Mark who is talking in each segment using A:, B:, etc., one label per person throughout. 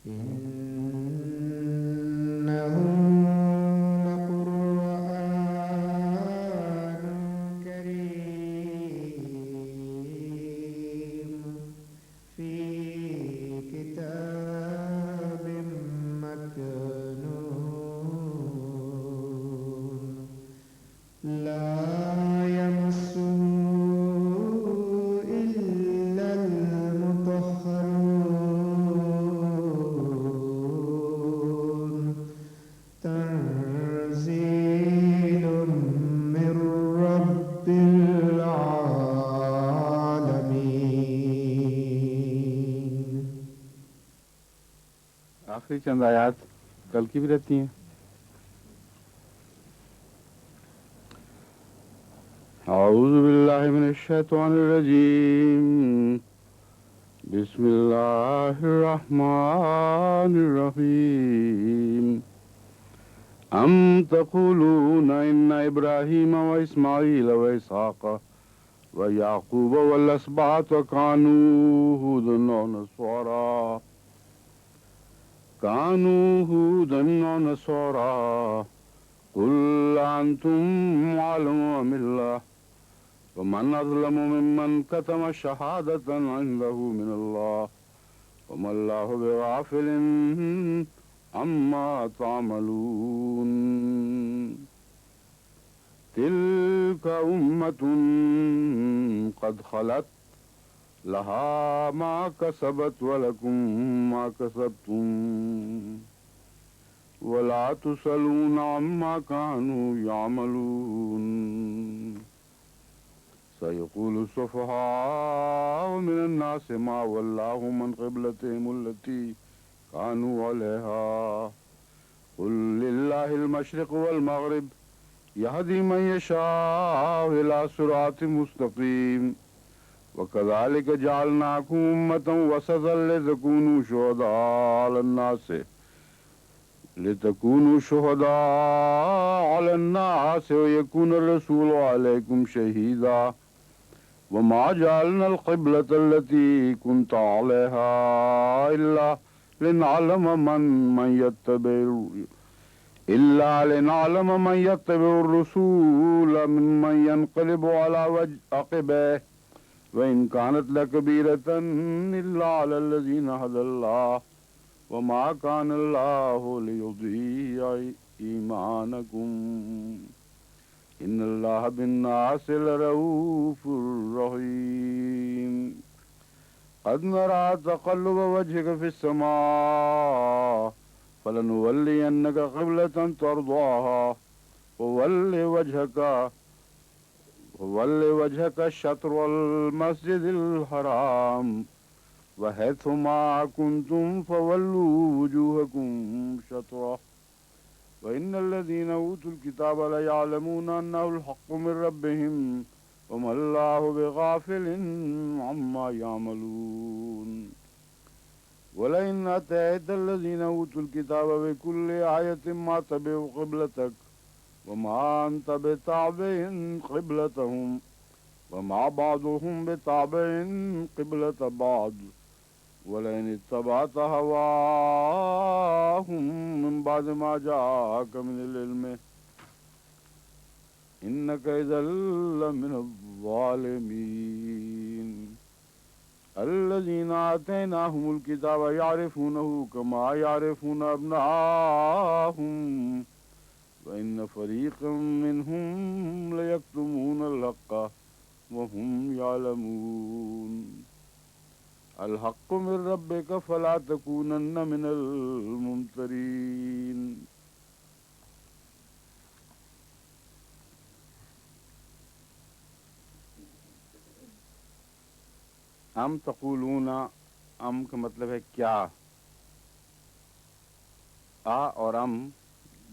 A: إنه لقرآن كريم في كتاب مكنون لا يمسه إلا المطهرون تنزيل من رب العالمين.
B: آخری چند آیات کل کی بھی رہتی ہیں. اعوذ باللہ من الشیطان الرجیم بسم اللہ الرحمن الرحیم ام تقولون ان ابراہیم واسماعیل واسحاق ویعقوب والاسباط كانوا هودا ونصارى قل أنتم أعلم أم الله ومن أظلم ممن كتم شهادة عنده من الله وما الله بغافل عما تعملون تلك أمة قد خلت لها ما كسبت ولكم ما كسبتم ولا تسألون عما كانوا يعملون سيقول السفهاء من الناس ما ولاهم عن قبلتهم التي كانوا عليها قل لله المشرق والمغرب يهدي من يشاء إلى صراط مستقيم وكذلك جعلناكم أمة وسطا لتكونوا شهداء على الناس ويكون الرسول عليكم شهيدا وما جعلنا القبلة التي كنت عليها إلا لنعلم من يتبع الرسول ممن ينقلب على عقبيه وإن كانت لكبيرة إلا على الذين هدى الله وما كان الله ليضيع إيمانكم إن الله بالناس لرؤوف رحيم قد نرى تقلب وجهك في السماء فلنولينك قبلة ترضاها وول وجهك شطر المسجد الحرام وحيث ما كنتم فولوا وجوهكم شطره وإن الذين أوتوا الكتاب ليعلمون أنه الحق من ربهم وما الله بغافل عما يعملون ولئن أتيت الذين أوتوا الكتاب بكل آية ما تبعوا قبلتك وما أنت بتابع قبلتهم وما بعضهم بتابع قبلة بعض ولئن اتبعت هواهم من بعد ما جاءك من العلم إنك إذا لمن الظالمين الذين آتيناهم الكتاب يعرفونه كما يعرفون أبناءهم وإن فريقا منهم ليكتمون الحق وهم يعلمون الحق من ربك فلا تكونن من الممترين. ام تقولون، ام کا مطلب ہے کیا. آ اور ام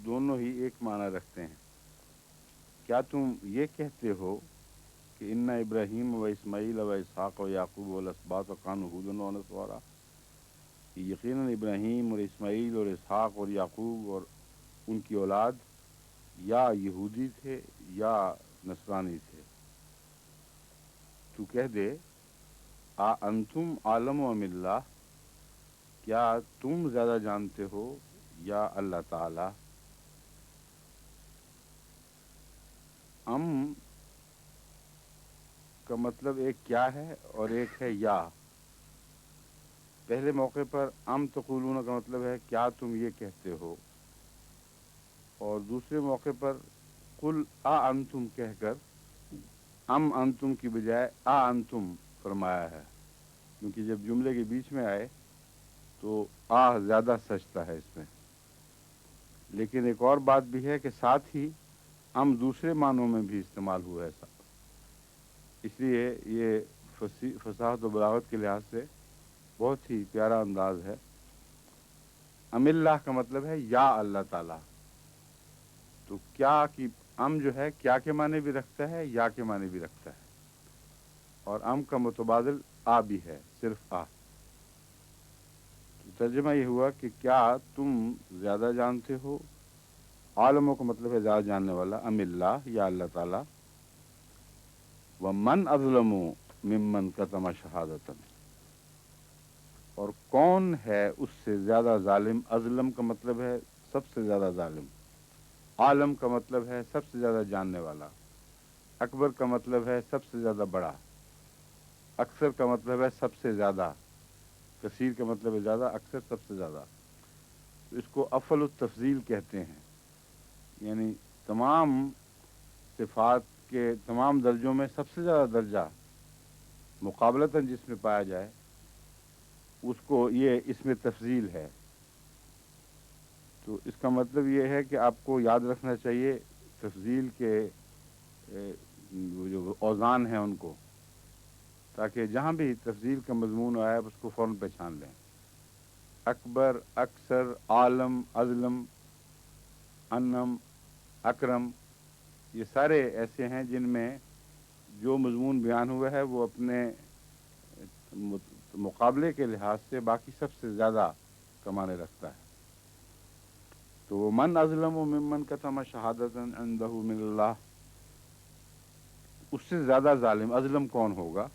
B: دونوں ہی ایک معنی رکھتے ہیں. کیا تم یہ کہتے ہو کہ ان ابراہیم و اسماعیل و اسحاق و یعقوب و الاسباط و کانوا ھودا و نصارا، یقیناً ابراہیم اور اسماعیل اور اسحاق اور یعقوب اور ان کی اولاد یا یہودی تھے یا نصرانی تھے. تو کہہ دے آ انتم عالم ام اللہ، کیا تم زیادہ جانتے ہو یا اللہ تعالی؟ ام کا مطلب ایک کیا ہے اور ایک ہے یا۔ پہلے موقع پر ام تقولون کا مطلب ہے کیا تم یہ کہتے ہو، اور دوسرے موقع پر قل انتم کہہ کر انتم کی بجائے انتم فرمایا ہے، کیونکہ جب جملے کے بیچ میں آئے تو زیادہ سجتا ہے اس میں۔ لیکن ایک اور بات بھی ہے کہ ساتھ ہی دوسرے معنوں میں بھی استعمال ہوا ہے، اس لیے یہ فصاحت و بلاغت کے لحاظ سے بہت ہی پیارا انداز ہے۔ ام اللہ کا مطلب ہے یا اللہ تعالی، تو کیا کی جو ہے کیا کے معنی بھی رکھتا ہے، یا کے معنی بھی رکھتا ہے، اور کا متبادل بھی ہے، صرف تو ترجمہ یہ ہوا کہ کیا تم زیادہ جانتے ہو، عالموں کا مطلب ہے زیادہ جاننے والا، ام اللہ یا اللہ تعالی، ومن اظلم ممن کتم شہادتن، اور کون ہے اس سے زیادہ ظالم۔ اظلم کا مطلب ہے سب سے زیادہ ظالم، عالم کا مطلب ہے سب سے زیادہ جاننے والا، اکبر کا مطلب ہے سب سے زیادہ بڑا، اکثر کا مطلب ہے سب سے زیادہ، کثیر کا مطلب ہے زیادہ، اکثر سب سے زیادہ۔ تو اس کو افضل التفضیل کہتے ہیں، یعنی تمام صفات کے تمام درجوں میں سب سے زیادہ درجہ مقابلتاً جس میں پایا جائے اس کو یہ اس میں تفضیل ہے۔ تو اس کا مطلب یہ ہے کہ آپ کو یاد رکھنا چاہیے تفضیل کے جو اوزان ہیں ان کو، تاکہ جہاں بھی تفضیل کا مضمون آئے اس کو فوراً پہچان لیں۔ اکبر، اکثر، عالم، اظلم، انم، اکرم، یہ سارے ایسے ہیں جن میں جو مضمون بیان ہوا ہے وہ اپنے مقابلے کے لحاظ سے باقی سب سے زیادہ کا معنی رکھتا ہے۔ تو وہ من اظلم ممن کتم شہادتن عنده من اللہ، اس سے زیادہ ظالم اظلم کون ہوگا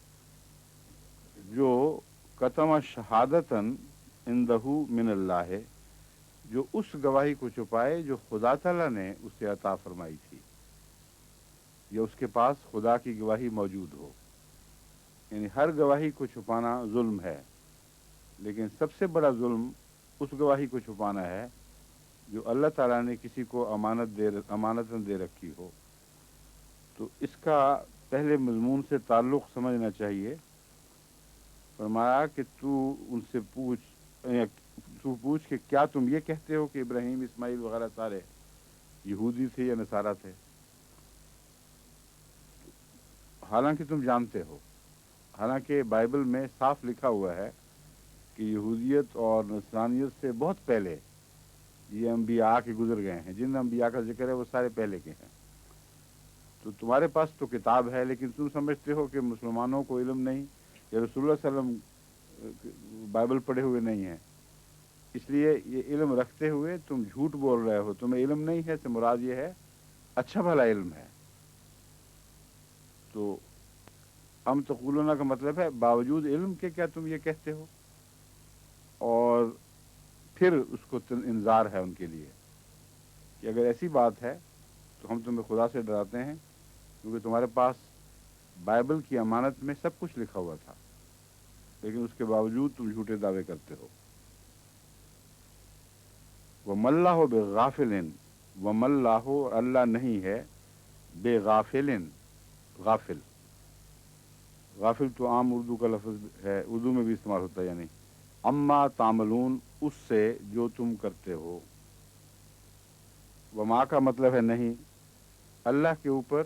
B: جو کتم شہادتن عنده من اللہ ہے، جو اس گواہی کو چھپائے جو خدا تعالیٰ نے اسے عطا فرمائی تھی، یا اس کے پاس خدا کی گواہی موجود ہو۔ یعنی ہر گواہی کو چھپانا ظلم ہے، لیکن سب سے بڑا ظلم اس گواہی کو چھپانا ہے جو اللہ تعالیٰ نے کسی کو امانتاً دے رکھی ہو۔ تو اس کا پہلے مضمون سے تعلق سمجھنا چاہیے۔ فرمایا کہ تو ان سے پوچھ کہ کیا تم یہ کہتے ہو کہ ابراہیم، اسماعیل وغیرہ سارے یہودی تھے یا نصارہ تھے، حالانکہ تم جانتے ہو، حالانکہ بائبل میں صاف لکھا ہوا ہے کہ یہودیت اور نصرانیت سے بہت پہلے یہ انبیاء کے گزر گئے ہیں، جن انبیاء کا ذکر ہے وہ سارے پہلے کے ہیں۔ تو تمہارے پاس تو کتاب ہے، لیکن تم سمجھتے ہو کہ مسلمانوں کو علم نہیں، یا رسول اللہ صلی اللہ علیہ وسلم بائبل پڑھے ہوئے نہیں ہیں، اس لیے یہ علم رکھتے ہوئے تم جھوٹ بول رہے ہو۔ تمہیں علم نہیں ہے سے مراد یہ ہے اچھا بھلا علم ہے۔ تو تقولون کا مطلب ہے باوجود علم کے کیا تم یہ کہتے ہو، اور پھر اس کو انذار ہے ان کے لیے کہ اگر ایسی بات ہے تو ہم تمہیں خدا سے ڈراتے ہیں، کیونکہ تمہارے پاس بائبل کی امانت میں سب کچھ لکھا ہوا تھا، لیکن اس کے باوجود تم جھوٹے دعوے کرتے ہو۔ وَمَا اللَّهُ بِغَافِلٍ، وَمَا اللَّهُ، اللہ نہیں ہے، بے غافلن، غافل، غافل تو عام اردو کا لفظ ہے، اردو میں بھی استعمال ہوتا ہے، یعنی اما تعملون، اس سے جو تم کرتے ہو۔ وما کا مطلب ہے نہیں، اللہ کے اوپر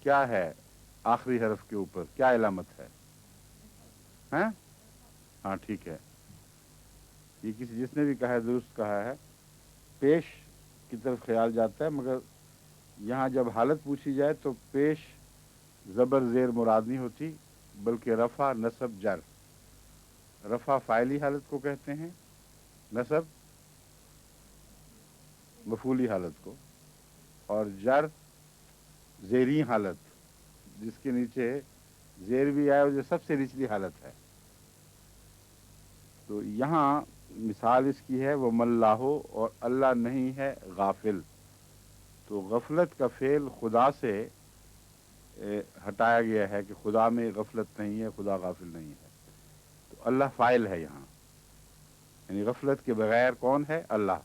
B: کیا ہے، آخری حرف کے اوپر کیا علامت ہے؟ ہاں ٹھیک ہے، یہ کسی جس نے بھی کہا ہے درست کہا ہے، پیش کی طرف خیال جاتا ہے، مگر یہاں جب حالت پوچھی جائے تو پیش زبر زیر مراد نہیں ہوتی، بلکہ رفع، نصب، جر۔ رفع فاعلی حالت کو کہتے ہیں، نصب مفعولی حالت کو، اور جر زیری حالت، جس کے نیچے زیر بھی آئے اور جو سب سے نچلی حالت ہے۔ تو یہاں مثال اس کی ہے وہ مَلّہ اور اللہ نہیں ہے غافل. تو غفلت کا فعل خدا سے ہٹایا گیا ہے کہ خدا میں غفلت نہیں ہے، خدا غافل نہیں ہے. تو اللہ فاعل ہے یہاں، یعنی غفلت کے بغیر کون ہے؟ اللہ.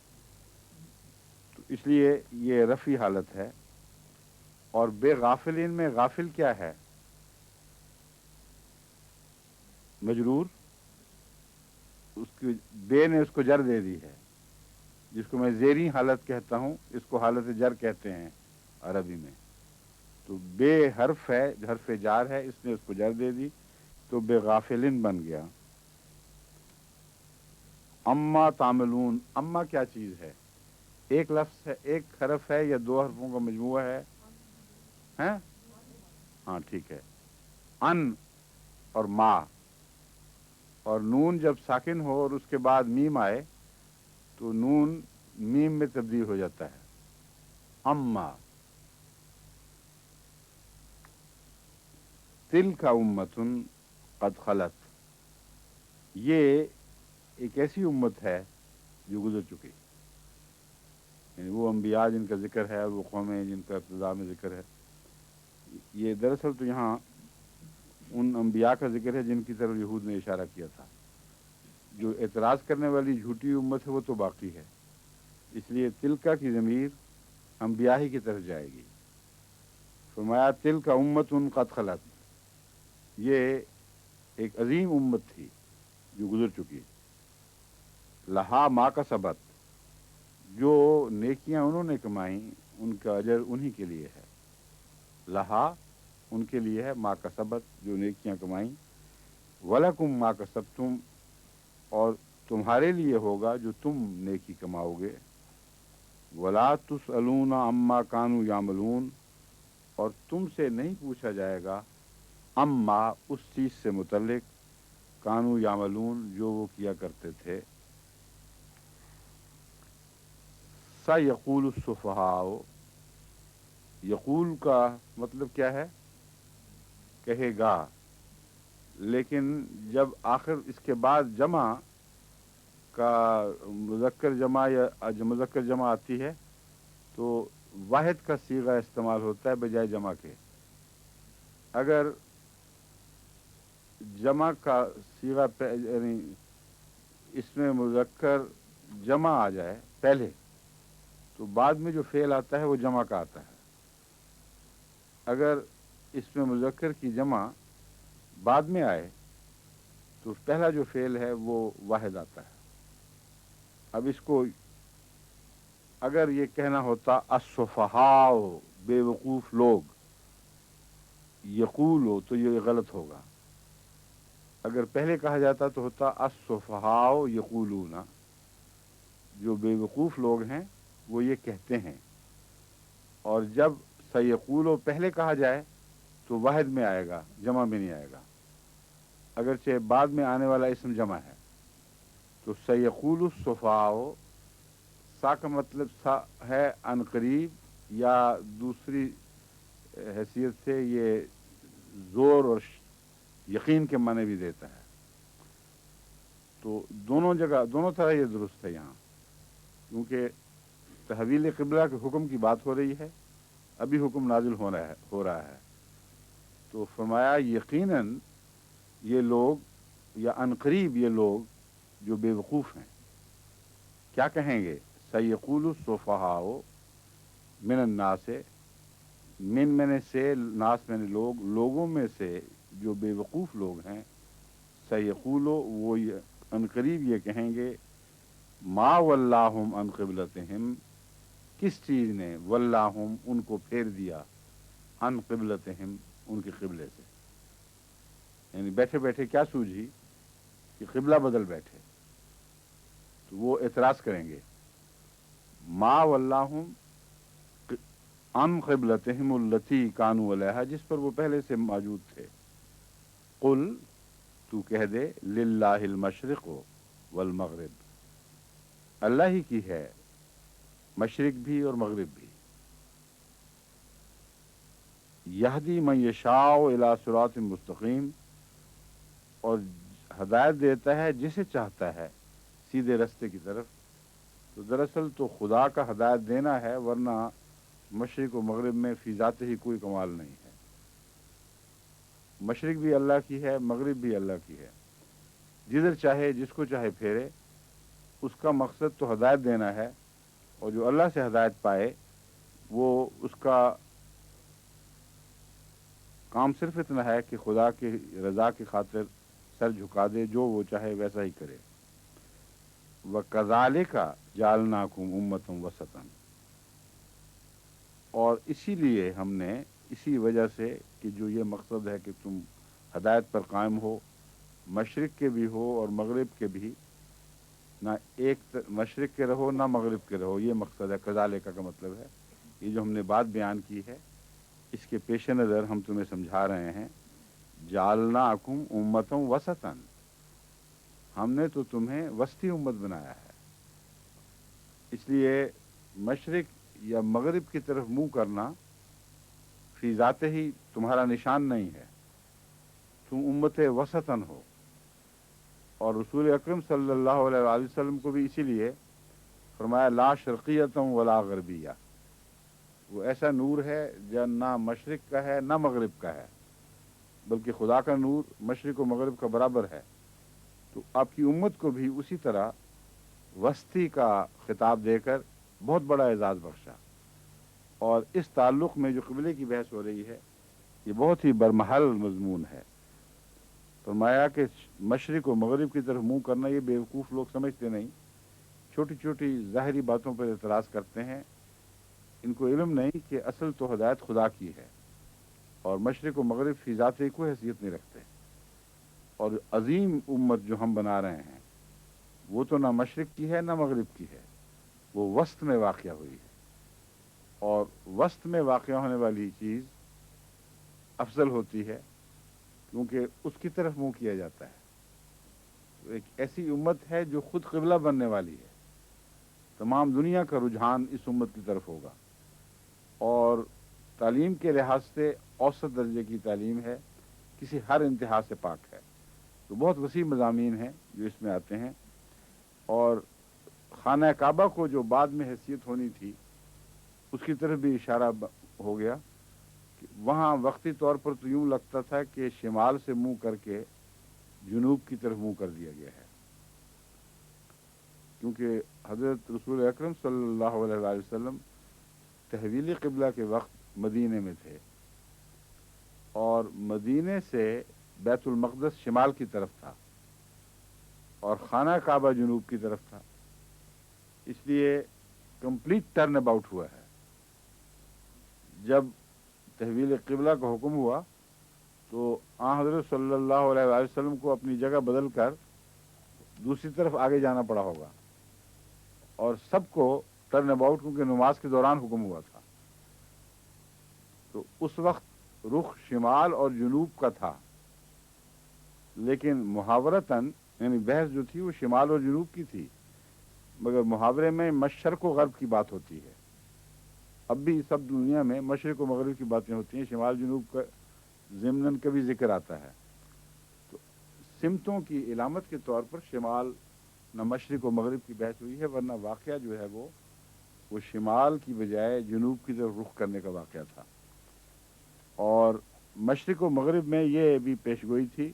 B: تو اس لیے یہ رفعی حالت ہے. اور بے غافلین میں غافل کیا ہے؟ مجرور. اس کی بے نے اس کو جر دے دی ہے، جس کو میں زیریں حالت کہتا ہوں، اس کو حالت جر کہتے ہیں عربی میں. تو بے حرف ہے، حرف جار ہے، اس نے اس کو جر دے دی تو بے غافلین بن گیا. اما تعملون، اما کیا چیز ہے؟ ایک لفظ ہے، ایک حرف ہے یا دو حرفوں کا مجموعہ ہے؟ ہیں؟ ہاں ٹھیک ہے. ان اور ما، اور نون جب ساکن ہو اور اس کے بعد میم آئے تو نون میم میں تبدیل ہو جاتا ہے. اما تلک امتن قد خلت، یہ ایک ایسی امت ہے جو گزر چکی، یعنی وہ انبیاء جن کا ذکر ہے، وہ قومیں جن کا ابتدا میں ذکر ہے. یہ دراصل تو یہاں ان انبیاء کا ذکر ہے جن کی طرف یہود نے اشارہ کیا تھا. جو اعتراض کرنے والی جھوٹی امت ہے وہ تو باقی ہے، اس لیے تلکا کی ضمیر انبیاء ہی کی طرف جائے گی. فرمایا تلک امت قد خلت، یہ ایک عظیم امت تھی جو گزر چکی. لہا ما کا سبت، جو نیکیاں انہوں نے کمائیں ان کا اجر انہی کے لیے ہے. لہا ان کے لیے ہے، ما کا سبت جو نیکیاں کمائیں. ولکم ما کا سبتم، اور تمہارے لیے ہوگا جو تم نیکی کماؤ گے. ولا تسألون عما کانوا یعملون، اور تم سے نہیں پوچھا جائے گا اما اس چیز سے متعلق کانوا یعملون جو وہ کیا کرتے تھے. سیقول السفہاء، یقول کا مطلب کیا ہے؟ کہے گا. لیکن جب آخر اس کے بعد جمع کا مذکر جمع یا مذکر جمع آتی ہے تو واحد کا صیغہ استعمال ہوتا ہے بجائے جمع کے. اگر جمع کا صیغہ یعنی اس میں مذکر جمع آ جائے پہلے تو بعد میں جو فعل آتا ہے وہ جمع کا آتا ہے. اگر اس میں مذکر کی جمع بعد میں آئے تو پہلا جو فعل ہے وہ واحد آتا ہے. اب اس کو اگر یہ کہنا ہوتا السفہاء بے وقوف لوگ، یقول ہو تو یہ غلط ہوگا. اگر پہلے کہا جاتا تو ہوتا السفہاء یقولون، جو بے وقوف لوگ ہیں وہ یہ کہتے ہیں. اور جب سیقولو پہلے کہا جائے تو واحد میں آئے گا، جمع میں نہیں آئے گا، اگرچہ بعد میں آنے والا اسم جمع ہے. تو سیقول السفہاء، سا کا مطلب سا ہے ان قریب یا دوسری حیثیت سے یہ زور اور یقین کے معنی بھی دیتا ہے. تو دونوں جگہ دونوں طرح یہ درست ہے یہاں، کیونکہ تحویل قبلہ کے حکم کی بات ہو رہی ہے، ابھی حکم نازل ہو رہا ہے. تو فرمایا یقیناً یہ لوگ یا ان قریب یہ لوگ جو بے وقوف ہیں کیا کہیں گے؟ سیقول السفہاء من الناس، من میں نے سے، ناس میں نے لوگ، لوگوں میں سے جو بے وقوف لوگ ہیں، سیقولو وہ ان قریب یہ کہیں گے ما ولاہم عن قبلتہم، کس چیز نے ولاہم ان کو پھیر دیا عن قبلتہم ان کے قبلے سے. یعنی بیٹھے بیٹھے کیا سوجھی کہ قبلہ بدل بیٹھے. تو وہ اعتراض کریں گے ما ولاہم عن قبلتہم التی کانوا علیہا، جس پر وہ پہلے سے موجود تھے. قل تو کہہ دے للہ المشرق والمغرب، اللہ ہی کی ہے مشرق بھی اور مغرب بھی. یہدی من یشاء الی صراط مستقیم، اور ہدایت دیتا ہے جسے چاہتا ہے سیدھے رستے کی طرف. تو دراصل تو خدا کا ہدایت دینا ہے، ورنہ مشرق و مغرب میں فی ذات ہی کوئی کمال نہیں ہے. مشرق بھی اللہ کی ہے، مغرب بھی اللہ کی ہے. جدھر چاہے جس کو چاہے پھیرے، اس کا مقصد تو ہدایت دینا ہے. اور جو اللہ سے ہدایت پائے وہ اس کا کام صرف اتنا ہے کہ خدا کی رضا کی خاطر سر جھکا دے، جو وہ چاہے ویسا ہی کرے. وَكَذَلِكَ جَعَلْنَاكُمْ أُمَّةً وَسَطًا، اور اسی لیے ہم نے، اسی وجہ سے کہ جو یہ مقصد ہے کہ تم ہدایت پر قائم ہو، مشرق کے بھی ہو اور مغرب کے بھی، نہ ایک مشرق کے رہو نہ مغرب کے رہو، یہ مقصد ہے. کذالک کا مطلب ہے یہ جو ہم نے بات بیان کی ہے، اس کے پیش نظر ہم تمہیں سمجھا رہے ہیں. جعلناکم امۃ وسطا، ہم نے تو تمہیں وسطی امت بنایا ہے. اس لیے مشرق یا مغرب کی طرف منہ کرنا فی ذات ہی تمہارا نشان نہیں ہے. تم امت وسطن ہو. اور رسول اکرم صلی اللہ علیہ وآلہ وسلم کو بھی اسی لیے فرمایا لا شرقیۃ ولا غربیہ. وہ ایسا نور ہے جو نہ مشرق کا ہے نہ مغرب کا ہے، بلکہ خدا کا نور مشرق و مغرب کا برابر ہے. تو آپ کی امت کو بھی اسی طرح وسطی کا خطاب دے کر بہت بڑا اعزاز بخشا. اور اس تعلق میں جو قبلے کی بحث ہو رہی ہے، یہ بہت ہی برمحل مضمون ہے. فرمایا کہ مشرق و مغرب کی طرف منہ کرنا یہ بیوقوف لوگ سمجھتے نہیں، چھوٹی چھوٹی ظاہری باتوں پر اعتراض کرتے ہیں. ان کو علم نہیں کہ اصل تو ہدایت خدا کی ہے، اور مشرق و مغرب فی ذات ہی کوئی حیثیت نہیں رکھتے. اور عظیم امت جو ہم بنا رہے ہیں وہ تو نہ مشرق کی ہے نہ مغرب کی ہے، وہ وسط میں واقع ہوئی ہے. اور وسط میں واقع ہونے والی چیز افضل ہوتی ہے کیونکہ اس کی طرف منہ کیا جاتا ہے. تو ایک ایسی امت ہے جو خود قبلہ بننے والی ہے. تمام دنیا کا رجحان اس امت کی طرف ہوگا. اور تعلیم کے لحاظ سے اوسط درجے کی تعلیم ہے، کسی ہر انتہا سے پاک ہے. تو بہت وسیع مضامین ہیں جو اس میں آتے ہیں. اور خانہ کعبہ کو جو بعد میں حیثیت ہونی تھی اس کی طرف بھی اشارہ ہو گیا کہ وہاں وقتی طور پر تو یوں لگتا تھا کہ شمال سے منہ کر کے جنوب کی طرف منہ کر دیا گیا ہے، کیونکہ حضرت رسول اکرم صلی اللہ علیہ وآلہ وسلم تحویل قبلہ کے وقت مدینے میں تھے، اور مدینے سے بیت المقدس شمال کی طرف تھا اور خانہ کعبہ جنوب کی طرف تھا. اس لیے کمپلیٹ ٹرن اباؤٹ ہوا ہے. جب تحویل قبلہ کا حکم ہوا تو آن حضرت صلی اللہ علیہ وآلہ وسلم کو اپنی جگہ بدل کر دوسری طرف آگے جانا پڑا ہوگا، اور سب کو ٹرن اباؤٹ کیونکہ نماز کے دوران حکم ہوا تھا. تو اس وقت رخ شمال اور جنوب کا تھا، لیکن محاورتاً یعنی بحث جو تھی وہ شمال اور جنوب کی تھی، مگر محاورے میں مشرق و غرب کی بات ہوتی ہے. اب بھی سب دنیا میں مشرق و مغرب کی باتیں ہوتی ہیں، شمال جنوب کا ضمناً کبھی ذکر آتا ہے. تو سمتوں کی علامت کے طور پر شمال نہ مشرق و مغرب کی بحث ہوئی ہے، ورنہ واقعہ جو ہے وہ شمال کی بجائے جنوب کی طرف رخ کرنے کا واقعہ تھا. اور مشرق و مغرب میں یہ بھی پیشگوئی تھی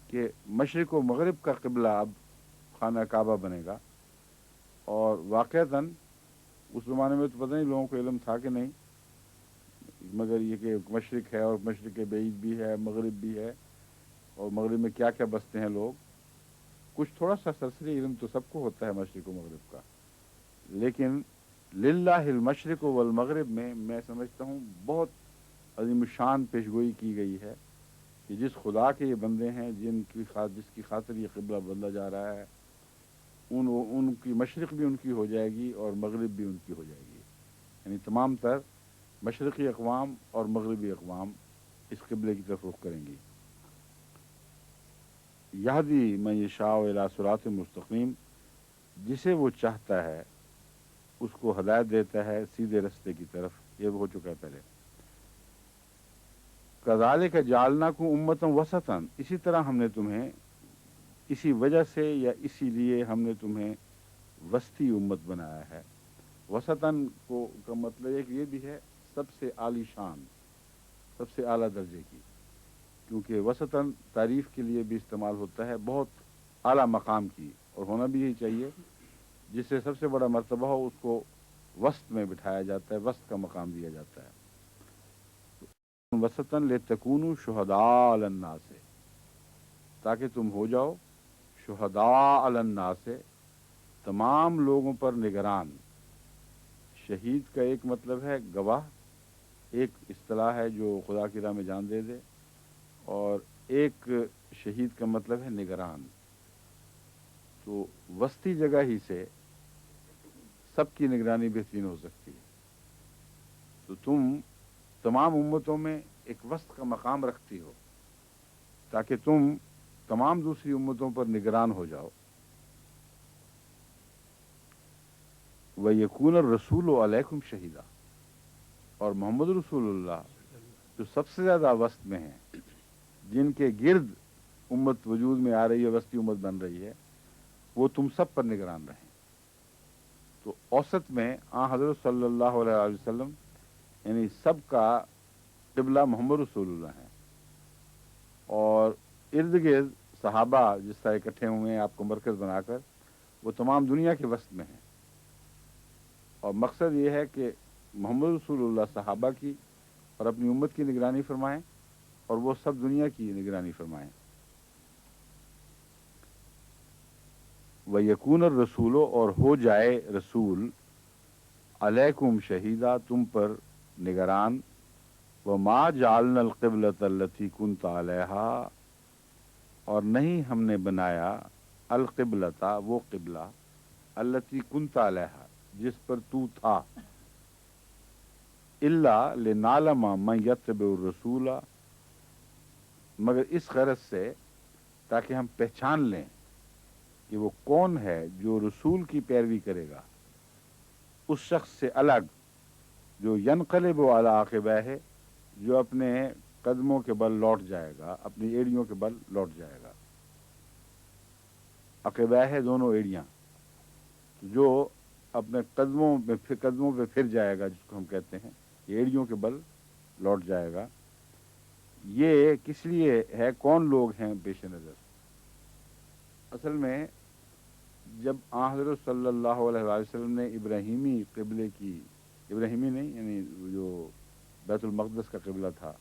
B: کہ مشرق و مغرب کا قبلہ اب خانہ کعبہ بنے گا. اور واقعتاً اس زمانے میں تو پتہ نہیں لوگوں کو علم تھا کہ نہیں، مگر یہ کہ مشرق ہے اور مشرق بعید بھی ہے، مغرب بھی ہے، اور مغرب میں کیا کیا بستے ہیں لوگ، کچھ تھوڑا سا سرسری علم تو سب کو ہوتا ہے مشرق و مغرب کا. لیکن للہ المشرق والمغرب میں سمجھتا ہوں بہت عظیم الشان پیشگوئی کی گئی ہے کہ جس خدا کے یہ بندے ہیں جس کی خاطر یہ قبلہ بدلا جا رہا ہے، ان کی مشرق بھی ان کی ہو جائے گی اور مغرب بھی ان کی ہو جائے گی. یعنی تمام تر مشرقی اقوام اور مغربی اقوام اس قبلے کی طرف رخ کریں گی. یہدی من یشاء الی صراط مستقیم، جسے وہ چاہتا ہے اس کو ہدایت دیتا ہے سیدھے رستے کی طرف. یہ ہو چکا ہے پہلے. کذالک جعلناکم امۃ وسطا، اسی طرح ہم نے تمہیں اسی وجہ سے یا اسی لیے ہم نے تمہیں وسطی امت بنایا ہے۔ وسطاً کو کا مطلب ایک یہ بھی ہے سب سے عالی شان، سب سے اعلیٰ درجے کی، کیونکہ وسطاً تعریف کے لیے بھی استعمال ہوتا ہے، بہت اعلیٰ مقام کی، اور ہونا بھی یہی چاہیے، جس سے سب سے بڑا مرتبہ ہو اس کو وسط میں بٹھایا جاتا ہے، وسط کا مقام دیا جاتا ہے۔ وسطاً لتکونوا شہداء علی الناس، تاکہ تم ہو جاؤ شہداء علی الناس، تمام لوگوں پر نگران۔ شہید کا ایک مطلب ہے گواہ، ایک اصطلاح ہے جو خدا کی راہ میں جان دے دے، اور ایک شہید کا مطلب ہے نگران۔ تو وسطی جگہ ہی سے سب کی نگرانی بہترین ہو سکتی ہے۔ تو تم تمام امتوں میں ایک وسط کا مقام رکھتی ہو تاکہ تم تمام دوسری امتوں پر نگران ہو جاؤ۔ وَيَكُونَ الرَّسُولُ عَلَيْكُمْ شَهِيدًا، اور محمد رسول اللہ جو سب سے زیادہ وسط میں ہیں، جن کے گرد امت وجود میں آ رہی ہے، وسطی امت بن رہی ہے، وہ تم سب پر نگران رہیں۔ تو اوسط میں حضرت صلی اللہ علیہ وسلم یعنی سب کا قبلہ محمد رسول اللہ ہیں، اور ارد گرد صحابہ جس طرح اکٹھے ہوئے ہیں آپ کو مرکز بنا کر، وہ تمام دنیا کے وسط میں ہیں، اور مقصد یہ ہے کہ محمد رسول اللہ صحابہ کی اور اپنی امت کی نگرانی فرمائیں، اور وہ سب دنیا کی نگرانی فرمائیں۔ وَيَكُونَ الرَّسُولُ، اور ہو جائے رسول، علیکم شہیدہ، تم پر نگران، وَمَا جَعَلْنَا الْقِبْلَةَ الَّتِي كُنْتَ عَلَيْهَا، اور نہیں ہم نے بنایا القبلتا وہ قبلہ، التی كنت علیہا جس پر تو تھا، الا لنعلم من یتبع الرسول، مگر اس غرض سے تاکہ ہم پہچان لیں کہ وہ کون ہے جو رسول کی پیروی کرے گا، اس شخص سے الگ جو ینقلب علی عقبیہ، جو اپنے قدموں کے بل لوٹ جائے گا، اپنی ایڑیوں کے بل لوٹ جائے گا۔ عقبیہ دونوں ایڑیاں، جو اپنے قدموں پہ پھر جائے گا، جس کو ہم کہتے ہیں ایڑیوں کے بل لوٹ جائے گا۔ یہ کس لیے ہے، کون لوگ ہیں پیش نظر؟ اصل میں جب حضرت صلی اللہ علیہ وسلم نے ابراہیمی قبلے کی، ابراہیمی نہیں یعنی جو بیت المقدس کا قبلہ تھا،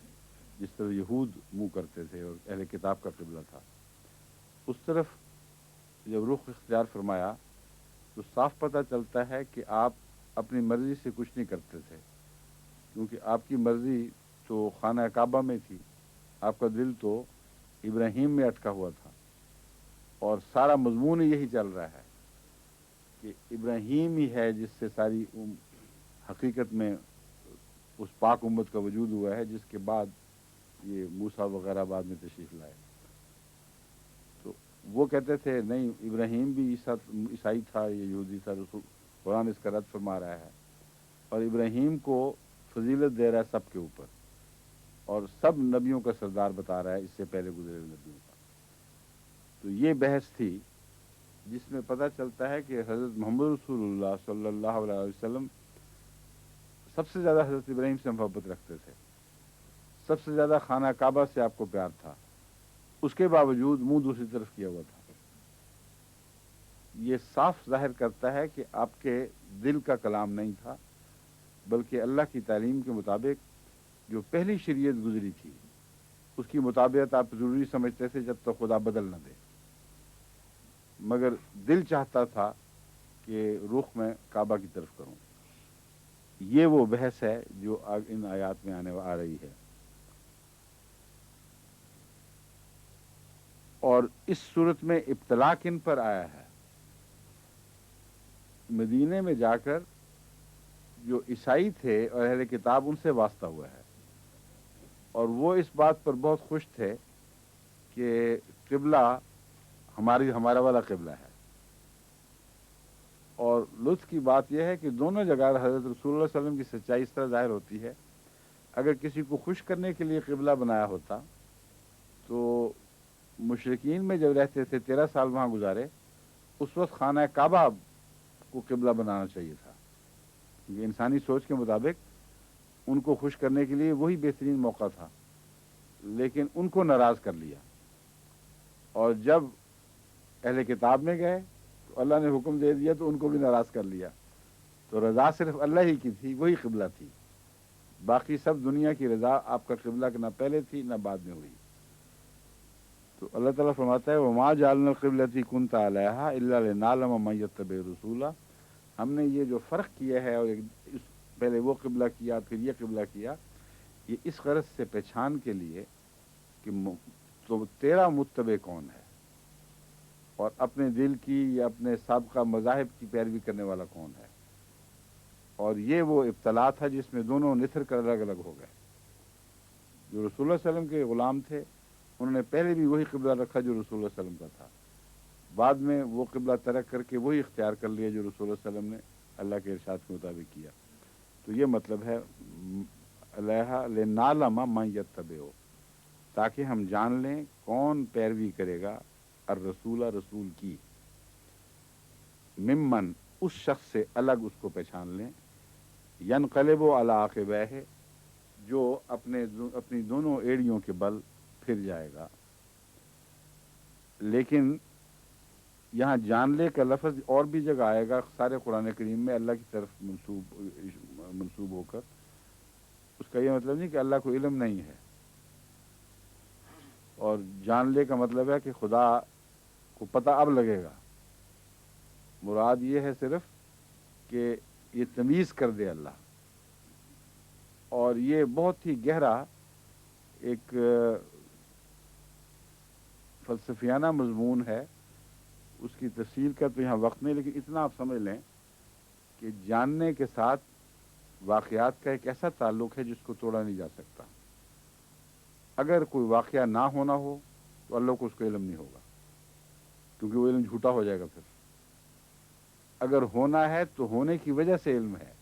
B: جس طرح یہود منہ کرتے تھے اور اہل کتاب کا قبلہ تھا، اس طرف جب رخ اختیار فرمایا تو صاف پتہ چلتا ہے کہ آپ اپنی مرضی سے کچھ نہیں کرتے تھے، کیونکہ آپ کی مرضی تو خانہ کعبہ میں تھی، آپ کا دل تو ابراہیم میں اٹکا ہوا تھا، اور سارا مضمون یہی چل رہا ہے کہ ابراہیم ہی ہے جس سے ساری حقیقت میں اس پاک امت کا وجود ہوا ہے، جس کے بعد یہ موسیٰ وغیرہ بعد میں تشریف لائے۔ تو وہ کہتے تھے نہیں، ابراہیم بھی عیسائی تھا، یہ یہودی تھا، رسول قرآن اس کا رد فرما رہا ہے، اور ابراہیم کو فضیلت دے رہا ہے سب کے اوپر، اور سب نبیوں کا سردار بتا رہا ہے اس سے پہلے گزرے نبیوں کا۔ تو یہ بحث تھی جس میں پتہ چلتا ہے کہ حضرت محمد رسول اللہ صلی اللہ علیہ وسلم سب سے زیادہ حضرت ابراہیم سے محبت رکھتے تھے، سب سے زیادہ خانہ کعبہ سے آپ کو پیار تھا، اس کے باوجود منہ دوسری طرف کیا ہوا تھا۔ یہ صاف ظاہر کرتا ہے کہ آپ کے دل کا کلام نہیں تھا، بلکہ اللہ کی تعلیم کے مطابق جو پہلی شریعت گزری تھی اس کی مطابقت آپ ضروری سمجھتے تھے جب تک خدا بدل نہ دے، مگر دل چاہتا تھا کہ رخ میں کعبہ کی طرف کروں۔ یہ وہ بحث ہے جو ان آیات میں آ رہی ہے، اور اس صورت میں ابتلا کن پر آیا ہے؟ مدینے میں جا کر جو عیسائی تھے اور اہل کتاب، ان سے واسطہ ہوا ہے، اور وہ اس بات پر بہت خوش تھے کہ قبلہ ہمارا والا قبلہ ہے۔ اور لطف کی بات یہ ہے کہ دونوں جگہ حضرت رسول اللہ صلی اللہ علیہ وسلم کی سچائی اس طرح ظاہر ہوتی ہے، اگر کسی کو خوش کرنے کے لیے قبلہ بنایا ہوتا تو مشرکین میں جب رہتے تھے 13 سال وہاں گزارے، اس وقت خانہ کعبہ کو قبلہ بنانا چاہیے تھا، کیونکہ انسانی سوچ کے مطابق ان کو خوش کرنے کے لیے وہی بہترین موقع تھا، لیکن ان کو ناراض کر لیا۔ اور جب اہل کتاب میں گئے تو اللہ نے حکم دے دیا تو ان کو بھی ناراض کر لیا۔ تو رضا صرف اللہ ہی کی تھی، وہی قبلہ تھی، باقی سب دنیا کی رضا آپ کا قبلہ نہ پہلے تھی نہ بعد میں ہوئی۔ تو اللہ تعالیٰ فرماتا ہے وما جعلنا القبلۃ كنت علیہا الا لنعلم من یتبع الرسول، ہم نے یہ جو فرق کیا ہے اور پہلے وہ قبلہ کیا پھر یہ قبلہ کیا، یہ اس غرض سے پہچان کے لیے کہ تو تیرا متبع کون ہے، اور اپنے دل کی یا اپنے سابقہ مذاہب کی پیروی کرنے والا کون ہے۔ اور یہ وہ ابتلا تھا جس میں دونوں نثر کر الگ الگ ہو گئے۔ جو رسول اللہ صلی اللہ علیہ وسلم کے غلام تھے انہوں نے پہلے بھی وہی قبلہ رکھا جو رسول اللہ صلی اللہ علیہ وسلم کا تھا، بعد میں وہ قبلہ ترک کر کے وہی اختیار کر لیا جو رسول اللہ صلی اللہ علیہ وسلم نے اللہ کے ارشاد کے مطابق کیا۔ تو یہ مطلب ہے علیہ لنعلم من یتبع، تاکہ ہم جان لیں کون پیروی کرے گا الرسول، رسول کی، ممن، اس شخص سے الگ اس کو پہچان لیں، ینقلب علی عقبیہ، جو اپنی دونوں ایڑیوں کے بل پھر جائے گا۔ لیکن یہاں جان لے کا لفظ اور بھی جگہ آئے گا سارے قرآن کریم میں اللہ کی طرف منسوب ہو کر، اس کا یہ مطلب نہیں کہ اللہ کو علم نہیں ہے، اور جان لے کا مطلب ہے کہ خدا کو پتہ اب لگے گا، مراد یہ ہے صرف کہ یہ تمیز کر دے اللہ۔ اور یہ بہت ہی گہرا ایک فلسفیانہ مضمون ہے، اس کی تفصیل کا تو یہاں وقت نہیں، لیکن اتنا آپ سمجھ لیں کہ جاننے کے ساتھ واقعات کا ایک ایسا تعلق ہے جس کو توڑا نہیں جا سکتا۔ اگر کوئی واقعہ نہ ہونا ہو تو اللہ کو اس کا علم نہیں ہوگا، کیونکہ وہ علم جھوٹا ہو جائے گا۔ پھر اگر ہونا ہے تو ہونے کی وجہ سے علم ہے،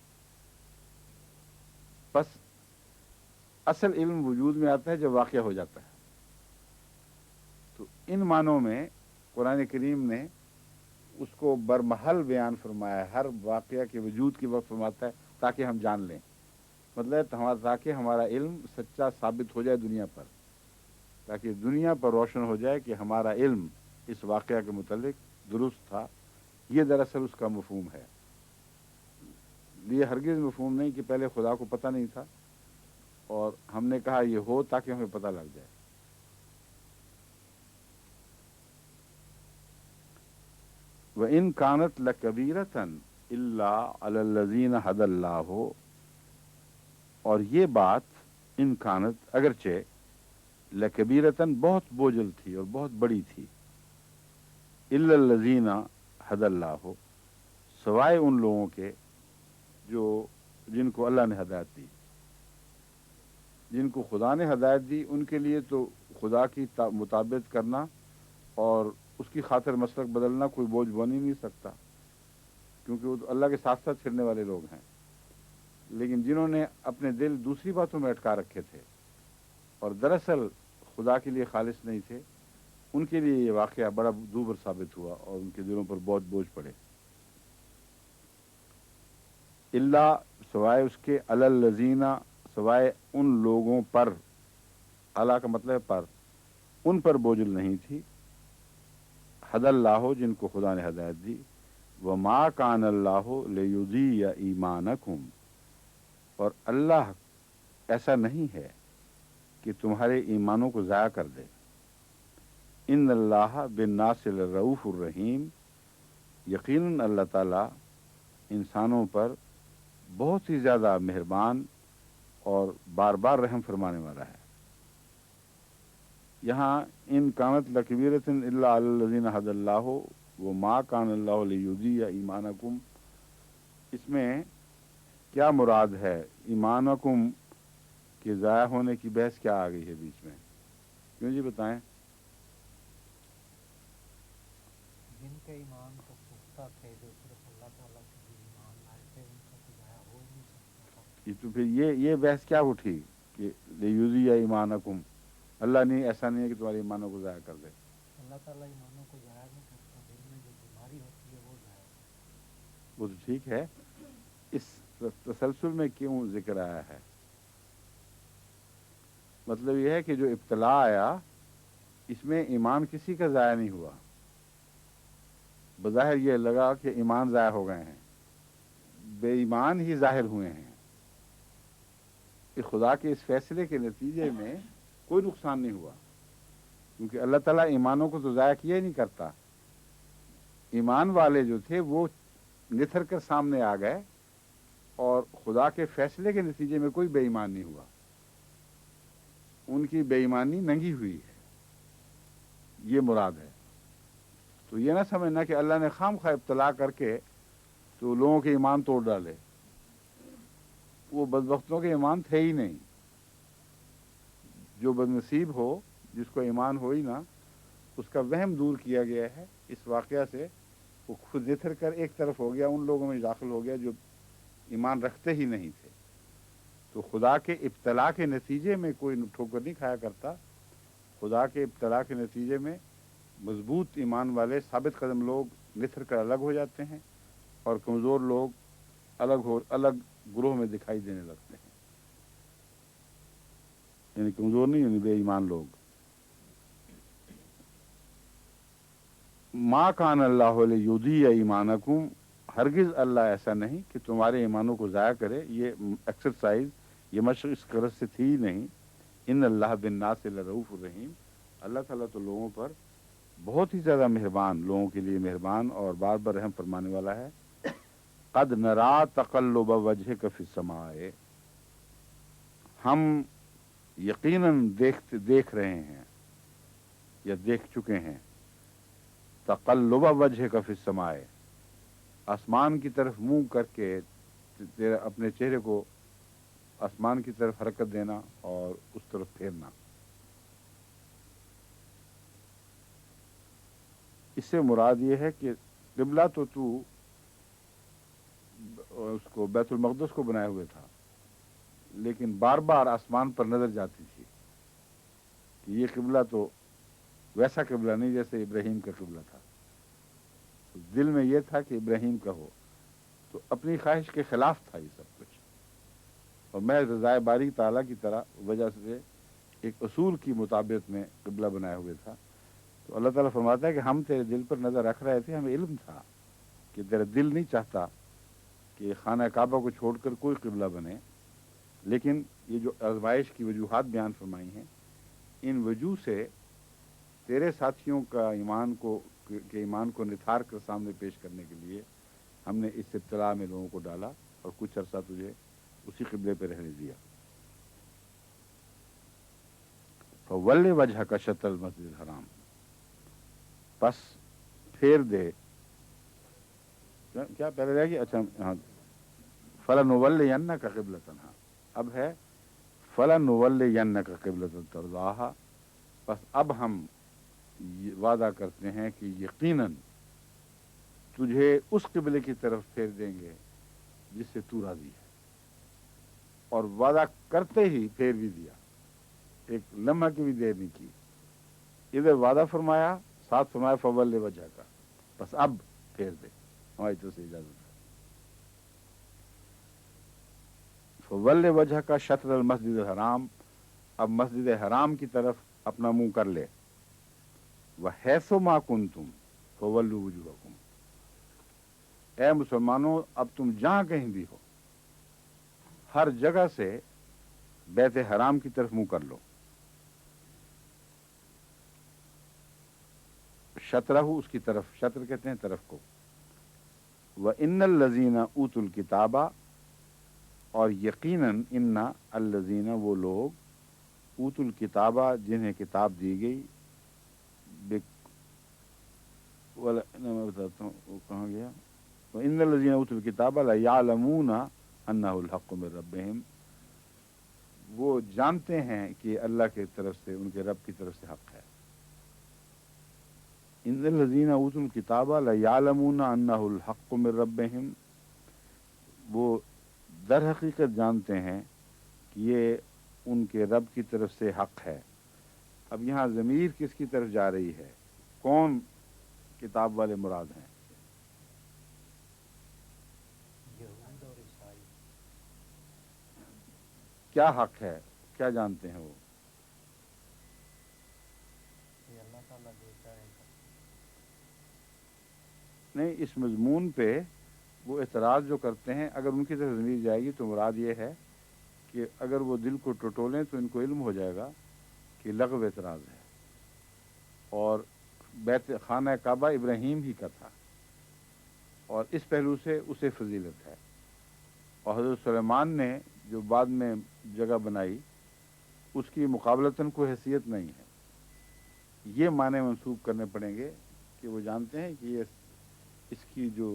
B: بس اصل علم وجود میں آتا ہے جب واقعہ ہو جاتا ہے۔ تو ان معنوں میں قرآن کریم نے اس کو برمحل بیان فرمایا ہے، ہر واقعہ کے وجود کے وقت فرماتا ہے تاکہ ہم جان لیں، مطلب تاکہ ہمارا علم سچا ثابت ہو جائے دنیا پر، تاکہ دنیا پر روشن ہو جائے کہ ہمارا علم اس واقعہ کے متعلق درست تھا۔ یہ دراصل اس کا مفہوم ہے۔ یہ ہرگز مفہوم نہیں کہ پہلے خدا کو پتہ نہیں تھا اور ہم نے کہا یہ ہو تاکہ ہمیں پتہ لگ جائے۔ وَإِن كَانَتْ لَكَبِيرَةً إِلَّا عَلَى الَّذِينَ هَدَى اللَّهُ، اور یہ بات ان کانت اگرچہ لکبیرتاً بہت بوجھل تھی اور بہت بڑی تھی، إِلَّا الَّذِينَ هَدَى اللَّهُ، سوائے ان لوگوں کے جن کو اللہ نے ہدایت دی، جن کو خدا نے ہدایت دی، ان کے لیے تو خدا کی مطابقت کرنا اور اس کی خاطر مسلک بدلنا کوئی بوجھ بن ہی نہیں سکتا، کیونکہ وہ تو اللہ کے ساتھ ساتھ پھرنے والے لوگ ہیں۔ لیکن جنہوں نے اپنے دل دوسری باتوں میں اٹکا رکھے تھے اور دراصل خدا کے لیے خالص نہیں تھے، ان کے لیے یہ واقعہ بڑا دوبر ثابت ہوا اور ان کے دلوں پر بہت بوجھ پڑے۔ اللہ، سوائے اس کے، علی الذین، سوائے ان لوگوں پر، اللہ کا مطلب ہے پر، ان پر بوجھل نہیں تھی، ہدی اللہ، جن کو خدا نے ہدایت دی، وما کان اللہ لیضیع ایمانکم، اور اللہ ایسا نہیں ہے کہ تمہارے ایمانوں کو ضائع کر دے، ان اللہ بالناس لرؤوف الرحیم، یقیناً اللہ تعالیٰ انسانوں پر بہت ہی زیادہ مہربان اور بار بار رحم فرمانے والا ہے۔ یہاں ان کانت لکبیرۃ الا علی الذین ھدی اللہ وما کان اللہ لیضیع ایمانکم، اس میں کیا مراد ہے؟ ایمانکم کے ضائع ہونے کی بحث کیا آ گئی ہے بیچ میں؟ کیوں جی بتائیں؟
C: جن کے ایمان تو پختہ تھے، جو صرف اللہ تعالیٰ کے لیے ایمان لائے تھے، ان کا تو ضائع ہو ہی نہیں سکتا تھا۔
B: تو پھر یہ بحث کیا اٹھی کہ لیضیع ایمانکم، اللہ نہیں، ایسا نہیں ہے کہ تمہارے ایمانوں کو ضائع کر دے۔
C: اللہ تعالیٰ ایمانوں کو ضائع نہیں کرتا، دل میں جو بیماری ہوتی ہے وہ ضائع ہوتی
B: وہ تو ٹھیک ہے، اس تسلسل میں کیوں ذکر آیا ہے؟ مطلب یہ ہے کہ جو ابتلا آیا اس میں ایمان کسی کا ضائع نہیں ہوا، بظاہر یہ لگا کہ ایمان ضائع ہو گئے ہیں، بے ایمان ہی ظاہر ہوئے ہیں، کہ خدا کے اس فیصلے کے نتیجے میں کوئی نقصان نہیں ہوا، کیونکہ اللہ تعالیٰ ایمانوں کو تو ضائع کیا ہی نہیں کرتا۔ ایمان والے جو تھے وہ نتھر کر سامنے آ گئے، اور خدا کے فیصلے کے نتیجے میں کوئی بے ایمان نہیں ہوا، ان کی بے ایمانی ننگی ہوئی ہے، یہ مراد ہے۔ تو یہ نہ سمجھنا کہ اللہ نے خام خواہ ابتلا کر کے تو لوگوں کے ایمان توڑ ڈالے، وہ بدبختوں کے ایمان تھے ہی نہیں۔ جو بد نصیب ہو، جس کو ایمان ہو ہی نہ، اس کا وہم دور کیا گیا ہے اس واقعہ سے، وہ خود نتھر کر ایک طرف ہو گیا، ان لوگوں میں داخل ہو گیا جو ایمان رکھتے ہی نہیں تھے۔ تو خدا کے ابتلا کے نتیجے میں کوئی ٹھوکر نہیں کھایا کرتا، خدا کے ابتلا کے نتیجے میں مضبوط ایمان والے ثابت قدم لوگ نتھر کر الگ ہو جاتے ہیں، اور کمزور لوگ الگ گروہ میں دکھائی دینے لگتے ہیں، یعنی کمزور نہیں، یعنی بے ایمان لوگ۔ ما کان اللہ لیضیع ایمانکم، ہرگز اللہ ایسا نہیں کہ تمہارے ایمانوں کو ضائع کرے۔ یہ ایکسرسائز، یہ مشق اس غرض سے تھی ہی نہیں۔ ان اللہ بالناس لرؤوف الرحیم، اللہ تعالیٰ تو لوگوں پر بہت ہی زیادہ مہربان، لوگوں کے لیے مہربان اور بار بار رحم فرمانے والا ہے۔ قد نرا تقلب وجہک فی السماء، ہم یقیناً دیکھ رہے ہیں یا دیکھ چکے ہیں، تقلب وجہک فی السماء، آسمان کی طرف منہ کر کے تیرا اپنے چہرے کو آسمان کی طرف حرکت دینا اور اس طرف پھیرنا۔ اس سے مراد یہ ہے کہ قبلہ تو اس کو بیت المقدس کو بنائے ہوئے تھا، لیکن بار بار آسمان پر نظر جاتی تھی کہ یہ قبلہ تو ویسا قبلہ نہیں جیسے ابراہیم کا قبلہ تھا۔ دل میں یہ تھا کہ ابراہیم کا ہو، تو اپنی خواہش کے خلاف تھا یہ سب کچھ، اور میں رضائے باری تعالیٰ کی طرح وجہ سے ایک اصول کی مطابق میں قبلہ بنائے ہوئے تھا۔ تو اللہ تعالیٰ فرماتا ہے کہ ہم تیرے دل پر نظر رکھ رہے تھے، ہمیں علم تھا کہ تیرا دل نہیں چاہتا کہ خانہ کعبہ کو چھوڑ کر کوئی قبلہ بنے، لیکن یہ جو آزمائش کی وجوہات بیان فرمائی ہیں، ان وجوہ سے تیرے ساتھیوں کا ایمان کو نتھار کر سامنے پیش کرنے کے لیے ہم نے اس ابتلا میں لوگوں کو ڈالا اور کچھ عرصہ تجھے اسی قبلے پہ رہنے دیا۔ فَوَلِّ وَجْهَكَ شَطْرَ الْمَسْجِدِ الْحَرَامِ، پس پھیر دے، کیا پہلے رہ گیا؟ اچھا ہاں، فَلَنُوَلِّيَنَّكَ قِبْلَةً، ہاں اب ہے فَلَنُوَلِّيَنَّكَ قِبْلَةً تَرْضَاهَا، بس اب ہم وعدہ کرتے ہیں کہ یقیناً تجھے اس قبلے کی طرف پھیر دیں گے جس سے تو راضی ہے، اور وعدہ کرتے ہی پھیر بھی دیا، ایک لمحہ کی بھی دیر نہیں کی، ادھر وعدہ فرمایا، ساتھ فرمایا فَوَلِّ وَجْهَكَ، بس اب پھیر دے، ہماری طرف سے اجازت ہے۔ فَوَلِّ وَجْهَكَ شَطْرَ الْمَسْجِدِ الْحَرَامِ، اب مسجد حرام کی طرف اپنا منہ کر لے۔ وَحَيْثُ مَا كُنْتُمْ فَوَلُّوا وُجُوهَكُمْ، اے مسلمانوں اب تم جہاں کہیں بھی ہو، ہر جگہ سے بیت حرام کی طرف منہ کر لو۔ شطرہ، اس کی طرف، شطر کہتے ہیں طرف کو۔ وَإِنَّ الَّذِينَ أُوتُوا الْكِتَابَ، اور یقیناً ان الذین، وہ لوگ، اوتوا الکتابہ، جنہیں کتاب دی گئی، میں بتاتا ہوں وہ کہاں گیا، وَإِنَّ الَّذِينَ أُوتُوا الْكِتَابَ لَيَعْلَمُونَ أَنَّهُ الْحَقُّ مِنْ رَبِّهِمْ، وہ جانتے ہیں کہ اللہ کی طرف سے، ان کے رب کی طرف سے حق ہے۔ إِنَّ الَّذِينَ أُوتُوا الْكِتَابَ لَيَعْلَمُونَ أَنَّهُ الْحَقُّ مِنْ رَبِّهِمْ، وہ در حقیقت جانتے ہیں کہ یہ ان کے رب کی طرف سے حق ہے۔ اب یہاں ضمیر کس کی طرف جا رہی ہے؟ کون کتاب والے مراد ہیں؟
C: یہود اور عیسائی.
B: کیا حق ہے، کیا جانتے ہیں وہ؟
C: یہ اللہ تعالیٰ دیتا ہے.
B: نہیں، اس مضمون پہ وہ اعتراض جو کرتے ہیں، اگر ان کی طرف ضمیر جائے گی تو مراد یہ ہے کہ اگر وہ دل کو ٹٹولیں تو ان کو علم ہو جائے گا کہ لغو اعتراض ہے، اور بیت خانہ کعبہ ابراہیم ہی کا تھا، اور اس پہلو سے اسے فضیلت ہے، اور حضرت سلیمان نے جو بعد میں جگہ بنائی اس کی مقابلتاً کوئی حیثیت نہیں ہے. یہ معنی منسوب کرنے پڑیں گے کہ وہ جانتے ہیں کہ یہ اس کی جو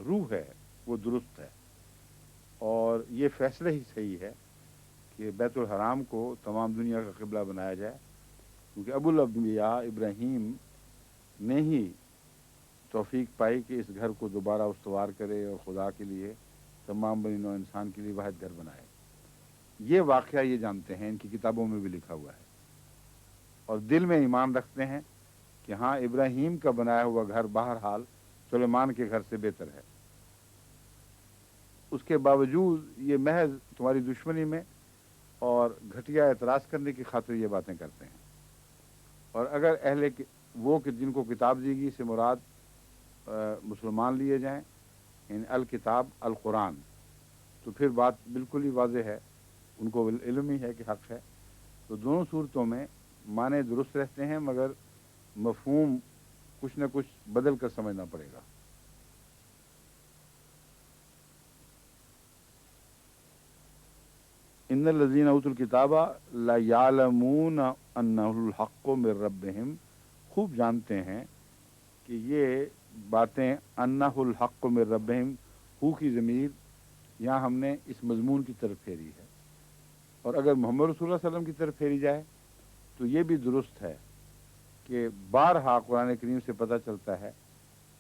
B: روح ہے وہ درست ہے، اور یہ فیصلہ ہی صحیح ہے کہ بیت الحرام کو تمام دنیا کا قبلہ بنایا جائے، کیونکہ ابو الانبیاء ابراہیم نے ہی توفیق پائی کہ اس گھر کو دوبارہ استوار کرے اور خدا کے لیے، تمام بنی نوع انسان کے لیے واحد گھر بنائے. یہ واقعہ یہ جانتے ہیں، ان کی کتابوں میں بھی لکھا ہوا ہے، اور دل میں ایمان رکھتے ہیں کہ ہاں ابراہیم کا بنایا ہوا گھر بہرحال سلیمان کے گھر سے بہتر ہے. اس کے باوجود یہ محض تمہاری دشمنی میں اور گھٹیا اعتراض کرنے کی خاطر یہ باتیں کرتے ہیں. اور اگر وہ کہ جن کو کتاب دی گئی سے مراد مسلمان لیے جائیں، یعنی الکتاب القرآن، تو پھر بات بالکل ہی واضح ہے، ان کو علم ہی ہے کہ حق ہے. تو دونوں صورتوں میں معنی درست رہتے ہیں، مگر مفہوم کچھ نہ کچھ بدل کر سمجھنا پڑے گا. ان الذین اوتوا الکتاب لا یعلمون انہ الحق من ربہم، خوب جانتے ہیں کہ یہ باتیں انہ الحق من ربہم، ہو کی ضمیر یہاں ہم نے اس مضمون کی طرف پھیری ہے، اور اگر محمد رسول اللہ صلی اللہ علیہ وسلم کی طرف پھیری جائے تو یہ بھی درست ہے کہ بارہا قرآن کریم سے پتہ چلتا ہے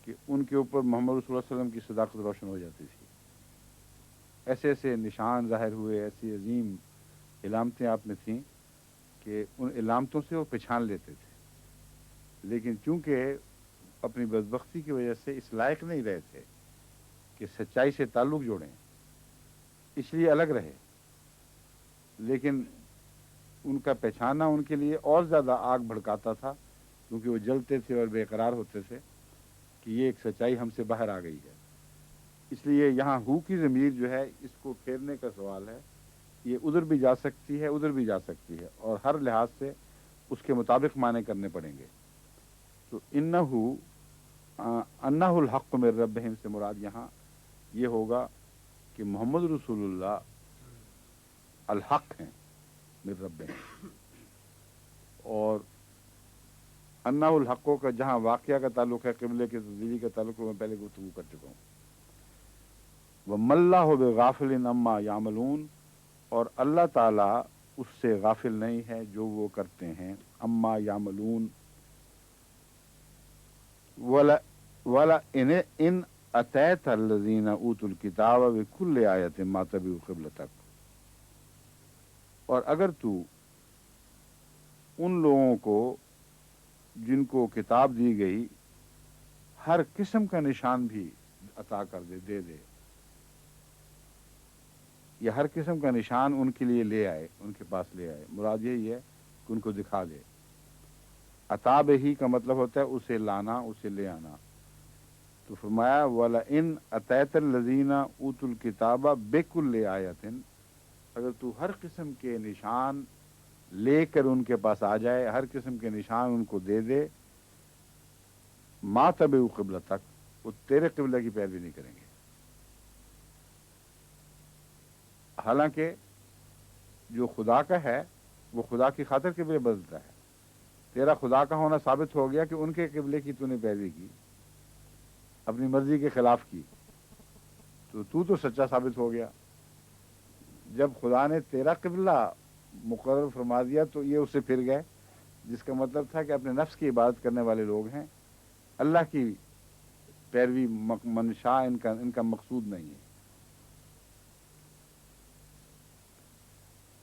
B: کہ ان کے اوپر محمد رسول اللہ صلی اللہ علیہ وسلم کی صداقت روشن ہو جاتی تھی. ایسے ایسے نشان ظاہر ہوئے، ایسی عظیم علامتیں آپ میں تھیں کہ ان علامتوں سے وہ پہچان لیتے تھے، لیکن چونکہ اپنی بدبختی کی وجہ سے اس لائق نہیں رہے تھے کہ سچائی سے تعلق جوڑیں، اس لیے الگ رہے. لیکن ان کا پہچانا ان کے لیے اور زیادہ آگ بھڑکاتا تھا، کیونکہ وہ جلتے تھے اور بے قرار ہوتے تھے کہ یہ ایک سچائی ہم سے باہر آ گئی ہے. اس لیے یہاں ہو کی ضمیر جو ہے اس کو پھیرنے کا سوال ہے، یہ ادھر بھی جا سکتی ہے ادھر بھی جا سکتی ہے، اور ہر لحاظ سے اس کے مطابق معنی کرنے پڑیں گے. تو انہ الحق من ربہم سے مراد یہاں یہ ہوگا کہ محمد رسول اللہ الحق ہیں من ربہم، اور انہ الحقوں کا جہاں واقعہ کا تعلق ہے، قبلے کے تبدیلی کا تعلق ہے، میں پہلے گفتگو کر چکا ہوں. وَمَا اللَّهُ بِغَافِلٍ عَمَّا يَعْمَلُونَ، اور اللہ تعالیٰ اس سے غافل نہیں ہے جو وہ کرتے ہیں. اما یعملون، وَلَا إِنْ أَتَيْتَ الَّذِينَ أُوتُوا الْكِتَابَ بِكُلِّ آیَةٍ مَا تَبِعُوا قِبْلَتَكَ، اور اگر تو ان لوگوں کو جن کو کتاب دی گئی ہر قسم کا نشان بھی عطا کر دے دے، یہ ہر قسم کا نشان ان کے لیے لے آئے، ان کے پاس لے آئے، مراد یہی ہے کہ ان کو دکھا دے. عطا ہی کا مطلب ہوتا ہے اسے لانا، اسے لے آنا. تو فرمایا وَلَئِنْ أَتَيْتَ الَّذِينَ أُوتُوا الْكِتَابَ بِكُلِّ آیَةٍ، اگر تو ہر قسم کے نشان لے کر ان کے پاس آ جائے، ہر قسم کے نشان ان کو دے دے، مَا تَبِعُوا قِبْلَتَكَ، وہ تیرے قبلہ کی پیروی نہیں کریں گے. حالانکہ جو خدا کا ہے وہ خدا کی خاطر قبلے بدلتا ہے. تیرا خدا کا ہونا ثابت ہو گیا کہ ان کے قبلے کی تو نے پیروی کی، اپنی مرضی کے خلاف کی، تو سچا ثابت ہو گیا. جب خدا نے تیرا قبلہ مقرر فرما دیا تو یہ اسے پھر گئے، جس کا مطلب تھا کہ اپنے نفس کی عبادت کرنے والے لوگ ہیں، اللہ کی پیروی منشا ان کا مقصود نہیں ہے.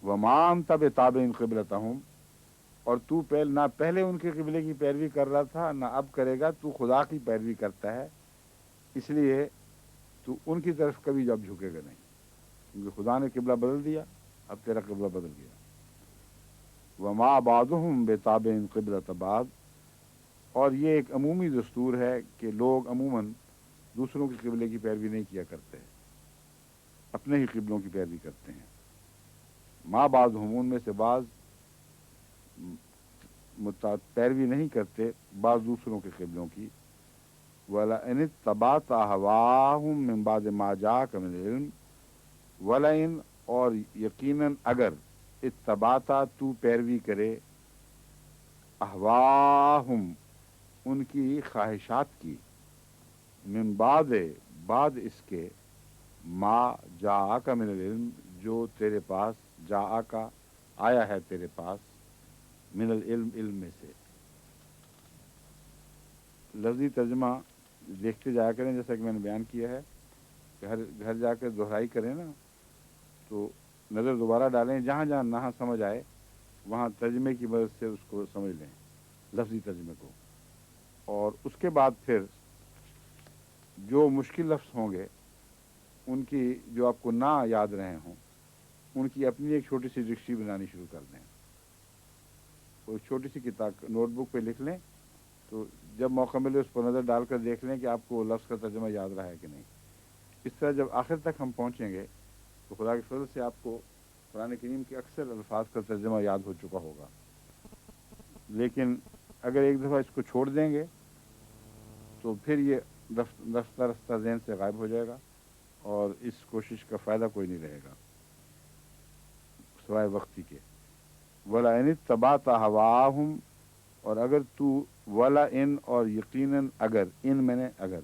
B: وَمَا أَنْتَ بِتَابِعٍ قِبْلَتَهُمْ، اور تو نہ پہلے ان کے قبلے کی پیروی کر رہا تھا نہ اب کرے گا، تو خدا کی پیروی کرتا ہے، اس لیے تو ان کی طرف کبھی جب جھکے گا نہیں، کیونکہ خدا نے قبلہ بدل دیا، اب تیرا قبلہ بدل گیا۔ وما بعضهم بتابع قبلۃ بعض، اور یہ ایک عمومی دستور ہے کہ لوگ عموماً دوسروں کے قبلے کی پیروی نہیں کیا کرتے، اپنے ہی قبلوں کی پیروی کرتے ہیں۔ ما بعضهم ان میں سے بعض پیروی نہیں کرتے بعض دوسروں کے قبلوں کی۔ وَلَئِنِ اتَّبَعْتَ أَهْوَاءَهُم مِّن بَعْدِ مَا جَاءَكَ مِنَ الْعِلْمِ، وَلَئِن اور یقیناً اگر اتبعتا تو پیروی کرے احواہم ان کی خواہشات کی، من بعد اس کے ما جاءک من العلم جو تیرے پاس جاءک آیا ہے تیرے پاس، من العلم علم میں سے۔ لفظی ترجمہ دیکھتے جایا کریں، جیسا کہ میں نے بیان کیا ہے کہ ہر گھر جا کے دہرائی کریں نا تو نظر دوبارہ ڈالیں، جہاں جہاں نہ سمجھ آئے وہاں ترجمے کی مدد سے اس کو سمجھ لیں، لفظی ترجمے کو، اور اس کے بعد پھر جو مشکل لفظ ہوں گے ان کی جو آپ کو نہ یاد رہے ہوں ان کی اپنی ایک چھوٹی سی ڈکشنری بنانی شروع کر دیں، وہ چھوٹی سی کتاب نوٹ بک پہ لکھ لیں، تو جب موقع ملے اس پر نظر ڈال کر دیکھ لیں کہ آپ کو لفظ کا ترجمہ یاد رہا ہے کہ نہیں۔ اس طرح جب آخر تک ہم پہنچیں گے تو خدا کے فضل سے آپ کو قرآن کریم کے اکثر الفاظ کا ترجمہ یاد ہو چکا ہوگا، لیکن اگر ایک دفعہ اس کو چھوڑ دیں گے تو پھر یہ رفتہ رفتہ ذہن سے غائب ہو جائے گا اور اس کوشش کا فائدہ کوئی نہیں رہے گا سوائے وقتی کے۔ وَلَئِنِ اتَّبَعْتَ أَهْوَاءَهُمْ، اور اگر تو وَلَئِن اور یقیناً اگر، ان میں نے اگر،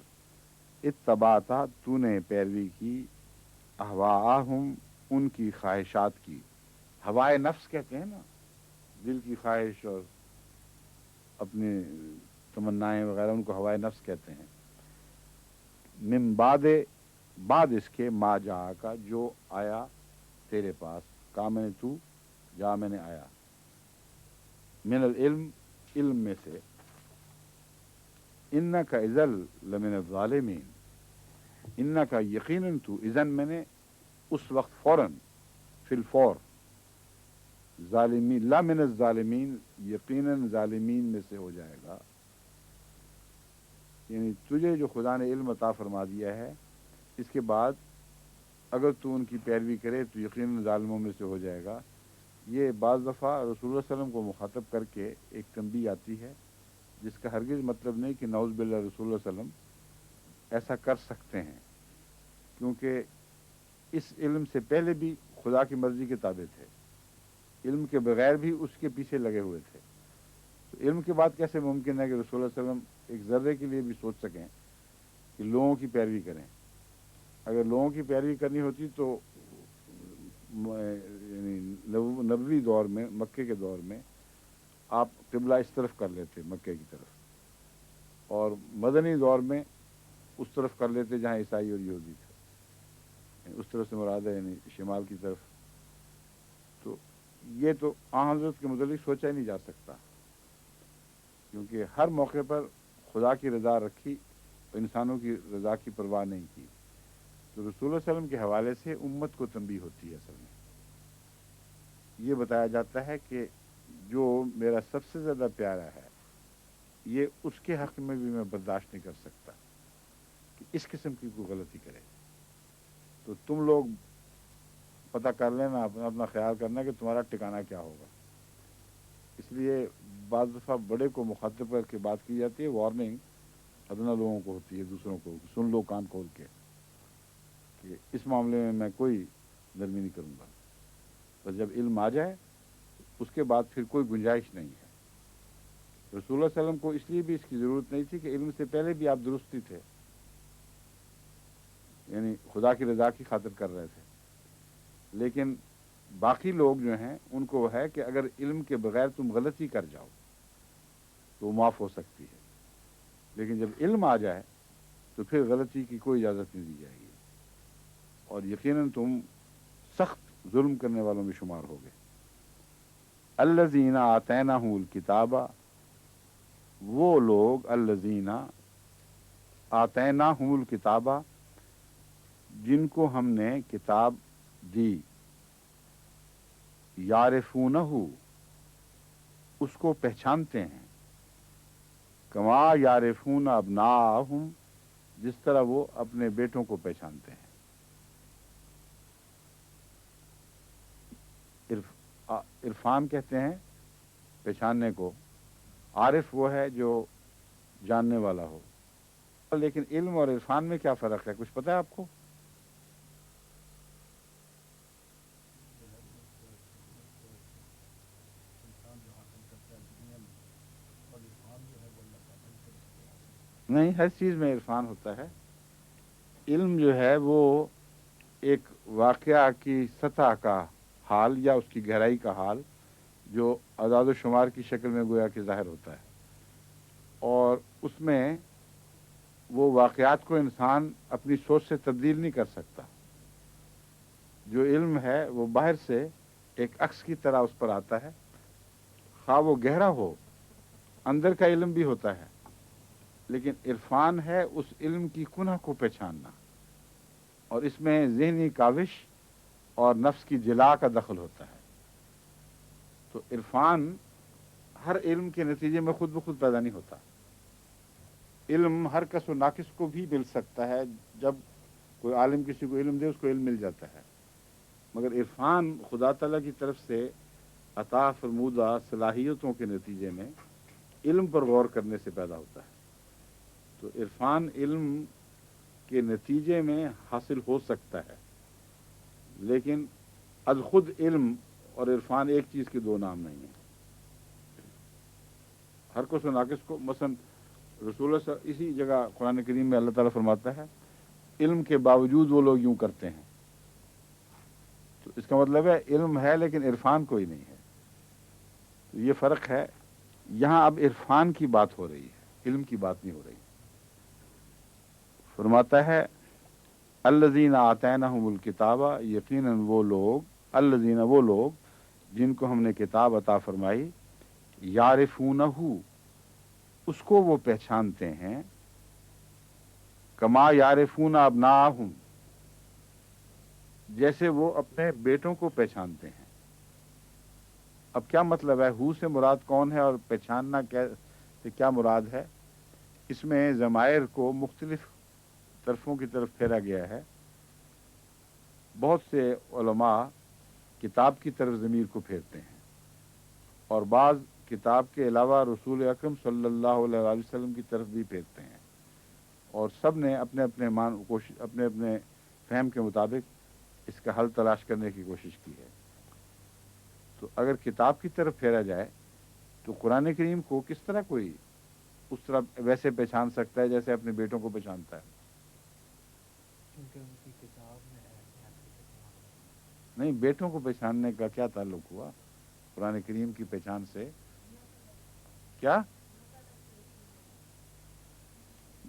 B: اتبعتا تو نے پیروی کی، احواءہم ان کی خواہشات کی، ہوائے نفس کہتے ہیں نا، دل کی خواہش اور اپنے تمنائیں وغیرہ، ان کو ہوائے نفس کہتے ہیں۔ من بعد اس کے ما جا کا جو آیا تیرے پاس، کہا میں نے تو، جا میں نے آیا، من العلم علم میں سے، انک اذا لمن الظالمین، انک یقیناً تو، اذن میں نے اس وقت فوراً، فی الفور، ظالمین لا من الظالمین یقیناً ظالمین میں سے ہو جائے گا، یعنی تجھے جو خدا نے علم عطا فرما دیا ہے اس کے بعد اگر تو ان کی پیروی کرے تو یقیناً ظالموں میں سے ہو جائے گا۔ یہ بعض دفعہ رسول اللہ صلی اللہ علیہ وسلم کو مخاطب کر کے ایک تنبیہ آتی ہے، جس کا ہرگز مطلب نہیں کہ نعوذ باللہ رسول اللہ صلی اللہ علیہ وسلم ایسا کر سکتے ہیں، کیونکہ اس علم سے پہلے بھی خدا کی مرضی کے تابع تھے، علم کے بغیر بھی اس کے پیچھے لگے ہوئے تھے، تو علم کے بعد کیسے ممکن ہے کہ رسول اللہ صلی اللہ علیہ وسلم ایک ذرے کے لیے بھی سوچ سکیں کہ لوگوں کی پیروی کریں؟ اگر لوگوں کی پیروی کرنی ہوتی تو یعنی نبوی دور میں، مکے کے دور میں آپ قبلہ اس طرف کر لیتے، مکے کی طرف، اور مدنی دور میں اس طرف کر لیتے جہاں عیسائی اور یہودی تھے، یعنی اس طرف سے مراد ہے یعنی شمال کی طرف۔ تو یہ تو آن حضرت کے متعلق سوچا ہی نہیں جا سکتا، کیونکہ ہر موقع پر خدا کی رضا رکھی، انسانوں کی رضا کی پرواہ نہیں کی۔ تو رسول اللہ صلی اللہ علیہ وسلم کے حوالے سے امت کو تنبیہ ہوتی ہے، اصل میں یہ بتایا جاتا ہے کہ جو میرا سب سے زیادہ پیارا ہے، یہ اس کے حق میں بھی میں برداشت نہیں کر سکتا کہ اس قسم کی کوئی غلطی کرے۔ تو تم لوگ پتہ کر لینا، اپنا خیال کرنا کہ تمہارا ٹھکانہ کیا ہوگا۔ اس لیے بعض دفعہ بڑے کو مخاطب کر کے بات کی جاتی ہے، وارننگ ادنا لوگوں کو ہوتی ہے، دوسروں کو، سن لو کان کھول کے کہ اس معاملے میں میں کوئی نرمی نہیں کروں گا۔ بس جب علم آ جائے اس کے بعد پھر کوئی گنجائش نہیں ہے۔ رسول اللہ صلی اللہ علیہ وسلم کو اس لیے بھی اس کی ضرورت نہیں تھی کہ علم سے پہلے بھی آپ درستی تھے، یعنی خدا کی رضا کی خاطر کر رہے تھے، لیکن باقی لوگ جو ہیں ان کو ہے کہ اگر علم کے بغیر تم غلطی کر جاؤ تو معاف ہو سکتی ہے، لیکن جب علم آ جائے تو پھر غلطی کی کوئی اجازت نہیں دی جائے گی، اور یقیناً تم سخت ظلم کرنے والوں میں شمار ہوگے۔ الذین آتیناہم الکتابہ، وہ لوگ الذین آتیناہم الکتابہ جن کو ہم نے کتاب دی، یعرفونہ، اس کو پہچانتے ہیں، کما یعرفون ابناءہم، جس طرح وہ اپنے بیٹوں کو پہچانتے ہیں۔ عرفان کہتے ہیں پہچاننے کو، عارف وہ ہے جو جاننے والا ہو۔ لیکن علم اور عرفان میں کیا فرق ہے، کچھ پتہ ہے آپ کو؟ نہیں، ہر چیز میں عرفان ہوتا ہے۔ علم جو ہے وہ ایک واقعہ کی سطح کا حال یا اس کی گہرائی کا حال جو اعداد و شمار کی شکل میں گویا کہ ظاہر ہوتا ہے، اور اس میں وہ واقعات کو انسان اپنی سوچ سے تبدیل نہیں کر سکتا۔ جو علم ہے وہ باہر سے ایک عکس کی طرح اس پر آتا ہے، خواہ وہ گہرا ہو، اندر کا علم بھی ہوتا ہے، لیکن عرفان ہے اس علم کی کنہ کو پہچاننا، اور اس میں ذہنی کاوش اور نفس کی جلا کا دخل ہوتا ہے۔ تو عرفان ہر علم کے نتیجے میں خود بخود پیدا نہیں ہوتا۔ علم ہر کس و ناقص کو بھی مل سکتا ہے، جب کوئی عالم کسی کو علم دے اس کو علم مل جاتا ہے، مگر عرفان خدا تعالیٰ کی طرف سے عطا فرمودہ صلاحیتوں کے نتیجے میں علم پر غور کرنے سے پیدا ہوتا ہے۔ تو عرفان علم کے نتیجے میں حاصل ہو سکتا ہے، لیکن از خود علم اور عرفان ایک چیز کے دو نام نہیں ہیں۔ ہر کس و ناقص کو، مثلا رسول اللہ اسی جگہ قرآن کریم میں اللہ تعالیٰ فرماتا ہے علم کے باوجود وہ لوگ یوں کرتے ہیں، تو اس کا مطلب ہے علم ہے لیکن عرفان کوئی نہیں ہے۔ تو یہ فرق ہے، یہاں اب عرفان کی بات ہو رہی ہے، علم کی بات نہیں ہو رہی۔ فرماتا ہے الذین آتیناہم الکتابہ، یقیناً وہ لوگ، الذین وہ لوگ جن کو ہم نے کتاب عطا فرمائی، یعرفونہ، اس کو وہ پہچانتے ہیں، کما یعرفون ابناءہم، جیسے وہ اپنے بیٹوں کو پہچانتے ہیں۔ اب کیا مطلب ہے، ہو سے مراد کون ہے اور پہچاننا سے کیا مراد ہے؟ اس میں ضمائر کو مختلف طرفوں کی طرف پھیرا گیا ہے۔ بہت سے علماء کتاب کی طرف ضمیر کو پھیرتے ہیں، اور بعض کتاب کے علاوہ رسول اکرم صلی اللہ علیہ وسلم کی طرف بھی پھیرتے ہیں، اور سب نے اپنے اپنے فہم کے مطابق اس کا حل تلاش کرنے کی کوشش کی ہے۔ تو اگر کتاب کی طرف پھیرا جائے تو قرآن کریم کو کس طرح کوئی اس طرح ویسے پہچان سکتا ہے جیسے اپنے بیٹوں کو پہچانتا ہے؟
C: کیونکہ ان کی کتاب میں ہے کہ ایسے پہچان۔
B: نہیں، بیٹوں کو پہچاننے کا کیا تعلق ہوا قرآن کریم کی پہچان سے؟ کیا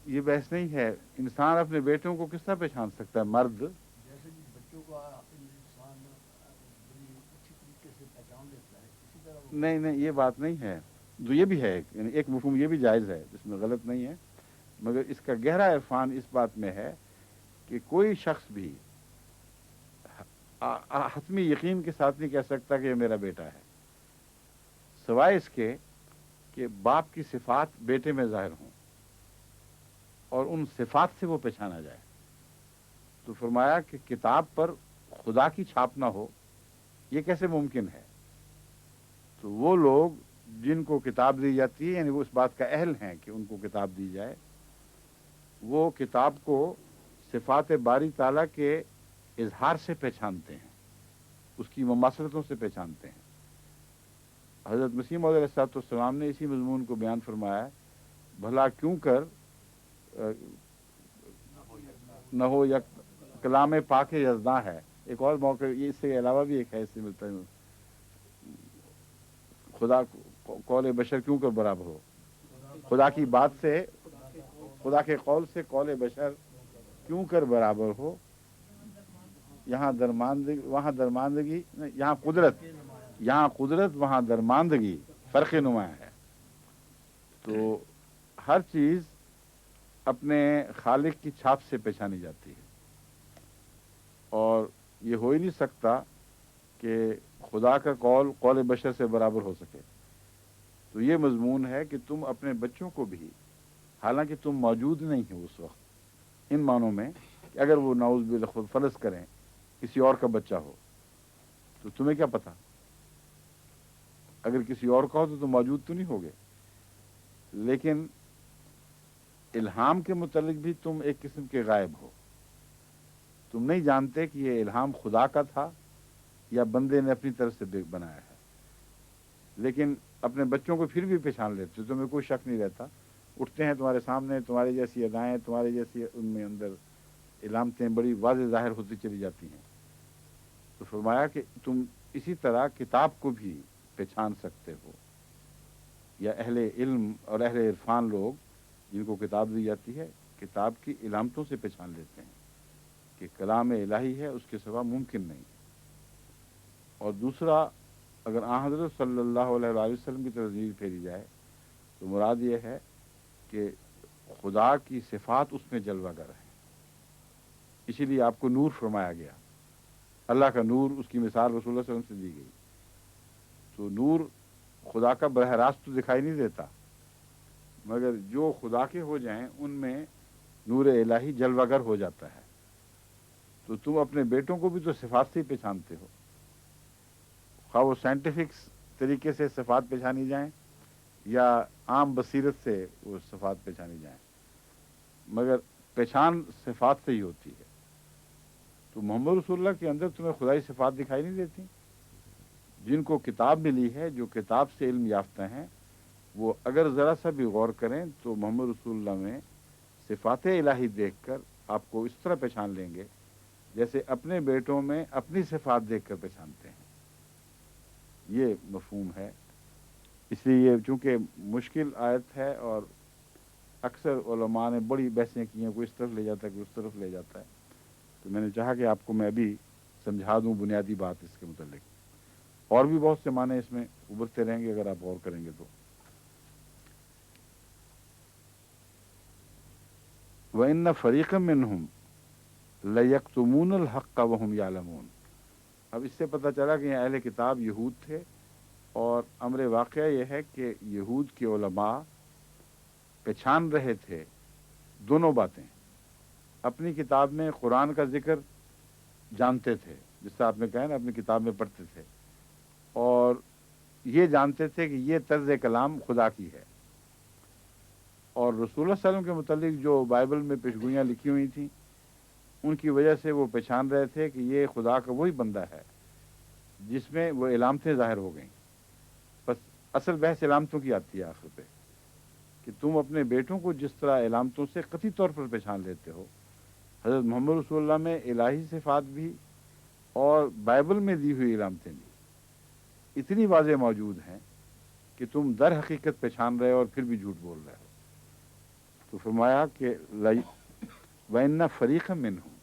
B: یہ بحث نہیں ہے، انسان اپنے بیٹوں کو کس طرح پہچان سکتا ہے؟ مرد
D: جیسے کہ بچوں کو انسان بڑی اچھی طریقے سے پہچان لیتا ہے، اسی طرح
B: نہیں، یہ بات نہیں ہے، جو یہ بھی ہے، یعنی ایک مفہوم یہ بھی جائز ہے، جس میں غلط نہیں ہے، مگر اس کا گہرا عرفان اس بات میں ہے کہ کوئی شخص بھی حتمی یقین کے ساتھ نہیں کہہ سکتا کہ یہ میرا بیٹا ہے، سوائے اس کے کہ باپ کی صفات بیٹے میں ظاہر ہوں اور ان صفات سے وہ پہچانا جائے۔ تو فرمایا کہ کتاب پر خدا کی چھاپ نہ ہو، یہ کیسے ممکن ہے؟ تو وہ لوگ جن کو کتاب دی جاتی ہے، یعنی وہ اس بات کا اہل ہیں کہ ان کو کتاب دی جائے، وہ کتاب کو صفات باری تعالیٰ کے اظہار سے پہچانتے ہیں، اس کی مماثلتوں سے پہچانتے ہیں۔ حضرت مسیح موعود علیہ السلام نے اسی مضمون کو بیان فرمایا، بھلا کیوں کر نہ ہو یا کلام پاک یزداں ہے۔ ایک اور موقع یہ اس سے علاوہ بھی ایک ہے، اس سے ملتا ہے، خدا قول بشر کیوں کر برابر ہو، خدا کی بات سے، خدا کے قول سے قول بشر کیوں کر برابر ہو، یہاں درماندگی، وہاں درماندگی، یہاں قدرت، یہاں قدرت وہاں درماندگی فرق نمایاں ہے. تو ہر چیز اپنے خالق کی چھاپ سے پہچانی جاتی ہے، اور یہ ہو ہی نہیں سکتا کہ خدا کا قول قول بشر سے برابر ہو سکے. تو یہ مضمون ہے کہ تم اپنے بچوں کو بھی، حالانکہ تم موجود نہیں ہو اس وقت، ان معنوں میں کہ اگر وہ نعوذ باللہ خود فرض کریں کسی اور کا بچہ ہو تو تمہیں کیا پتا؟ اگر کسی اور کا ہو تو تم موجود تو نہیں ہوگے، لیکن الہام کے متعلق بھی تم ایک قسم کے غائب ہو. تم نہیں جانتے کہ یہ الہام خدا کا تھا یا بندے نے اپنی طرف سے بنایا ہے، لیکن اپنے بچوں کو پھر بھی پہچان لیتے، تمہیں کوئی شک نہیں رہتا. اٹھتے ہیں تمہارے سامنے، تمہاری جیسی ادائیں، تمہاری جیسی ان میں اندر علامتیں بڑی واضح ظاہر ہوتی چلی جاتی ہیں. تو فرمایا کہ تم اسی طرح کتاب کو بھی پہچان سکتے ہو، یا اہل علم اور اہل عرفان لوگ جن کو کتاب دی جاتی ہے کتاب کی علامتوں سے پہچان لیتے ہیں کہ کلام الہی ہے، اس کے سوا ممکن نہیں. اور دوسرا، اگر آن حضرت صلی اللہ علیہ وآلہ وسلم کی طرف ضمیر پھیری جائے تو مراد یہ ہے کہ خدا کی صفات اس میں جلوہ گر ہے. اسی لیے آپ کو نور فرمایا گیا. اللہ کا نور، اس کی مثال رسول اللہ صلی اللہ علیہ وسلم سے دی گئی. تو نور خدا کا براہ راست تو دکھائی نہیں دیتا، مگر جو خدا کے ہو جائیں ان میں نور الہی جلوہ گر ہو جاتا ہے. تو تم اپنے بیٹوں کو بھی تو صفات سے ہی پہچانتے ہو، خواہ وہ سائنٹیفک طریقے سے صفات پہچانی جائیں یا عام بصیرت سے وہ صفات پہچانی جائیں، مگر پہچان صفات سے ہی ہوتی ہے. تو محمد رسول اللہ کے اندر تمہیں خدائی صفات دکھائی نہیں دیتی؟ جن کو کتاب ملی ہے، جو کتاب سے علم یافتہ ہیں، وہ اگر ذرا سا بھی غور کریں تو محمد رسول اللہ میں صفات الہی دیکھ کر آپ کو اس طرح پہچان لیں گے جیسے اپنے بیٹوں میں اپنی صفات دیکھ کر پہچانتے ہیں. یہ مفہوم ہے. اس لیے یہ چونکہ مشکل آیت ہے اور اکثر علماء نے بڑی بحثیں کی ہیں، کوئی اس طرف لے جاتا ہے کوئی اس طرف لے جاتا ہے، تو میں نے چاہا کہ آپ کو میں بھی سمجھا دوں بنیادی بات اس کے متعلق. اور بھی بہت سے معنی اس میں ابھرتے رہیں گے اگر آپ غور کریں گے تو. وَإِنَّ فَرِيقًا مِّنْهُمْ لَيَكْتُمُونَ الْحَقَّ وَهُمْ يَعْلَمُونَ. اب اس سے پتہ چلا کہ یہ اہل کتاب یہود تھے، اور امر واقعہ یہ ہے کہ یہود کے علماء پہچان رہے تھے دونوں باتیں. اپنی کتاب میں قرآن کا ذکر جانتے تھے، جس سے آپ نے کہا نا اپنی کتاب میں پڑھتے تھے، اور یہ جانتے تھے کہ یہ طرز کلام خدا کی ہے. اور رسول اللہ صلی اللہ علیہ وسلم کے متعلق جو بائبل میں پیشگوئیاں لکھی ہوئی تھیں ان کی وجہ سے وہ پہچان رہے تھے کہ یہ خدا کا وہی بندہ ہے جس میں وہ علامتیں ظاہر ہو گئیں. بس اصل بحث علامتوں کی آتی ہے آخر پہ، کہ تم اپنے بیٹوں کو جس طرح علامتوں سے قطعی طور پر پہچان لیتے ہو، حضرت محمد رسول اللہ میں الہی صفات بھی اور بائبل میں دی ہوئی علامتیں بھی اتنی واضح موجود ہیں کہ تم در حقیقت پہچان رہے ہو اور پھر بھی جھوٹ بول رہے ہو. تو فرمایا کہ وَإِنَّ فَرِيقًا مِّنْهُمْ،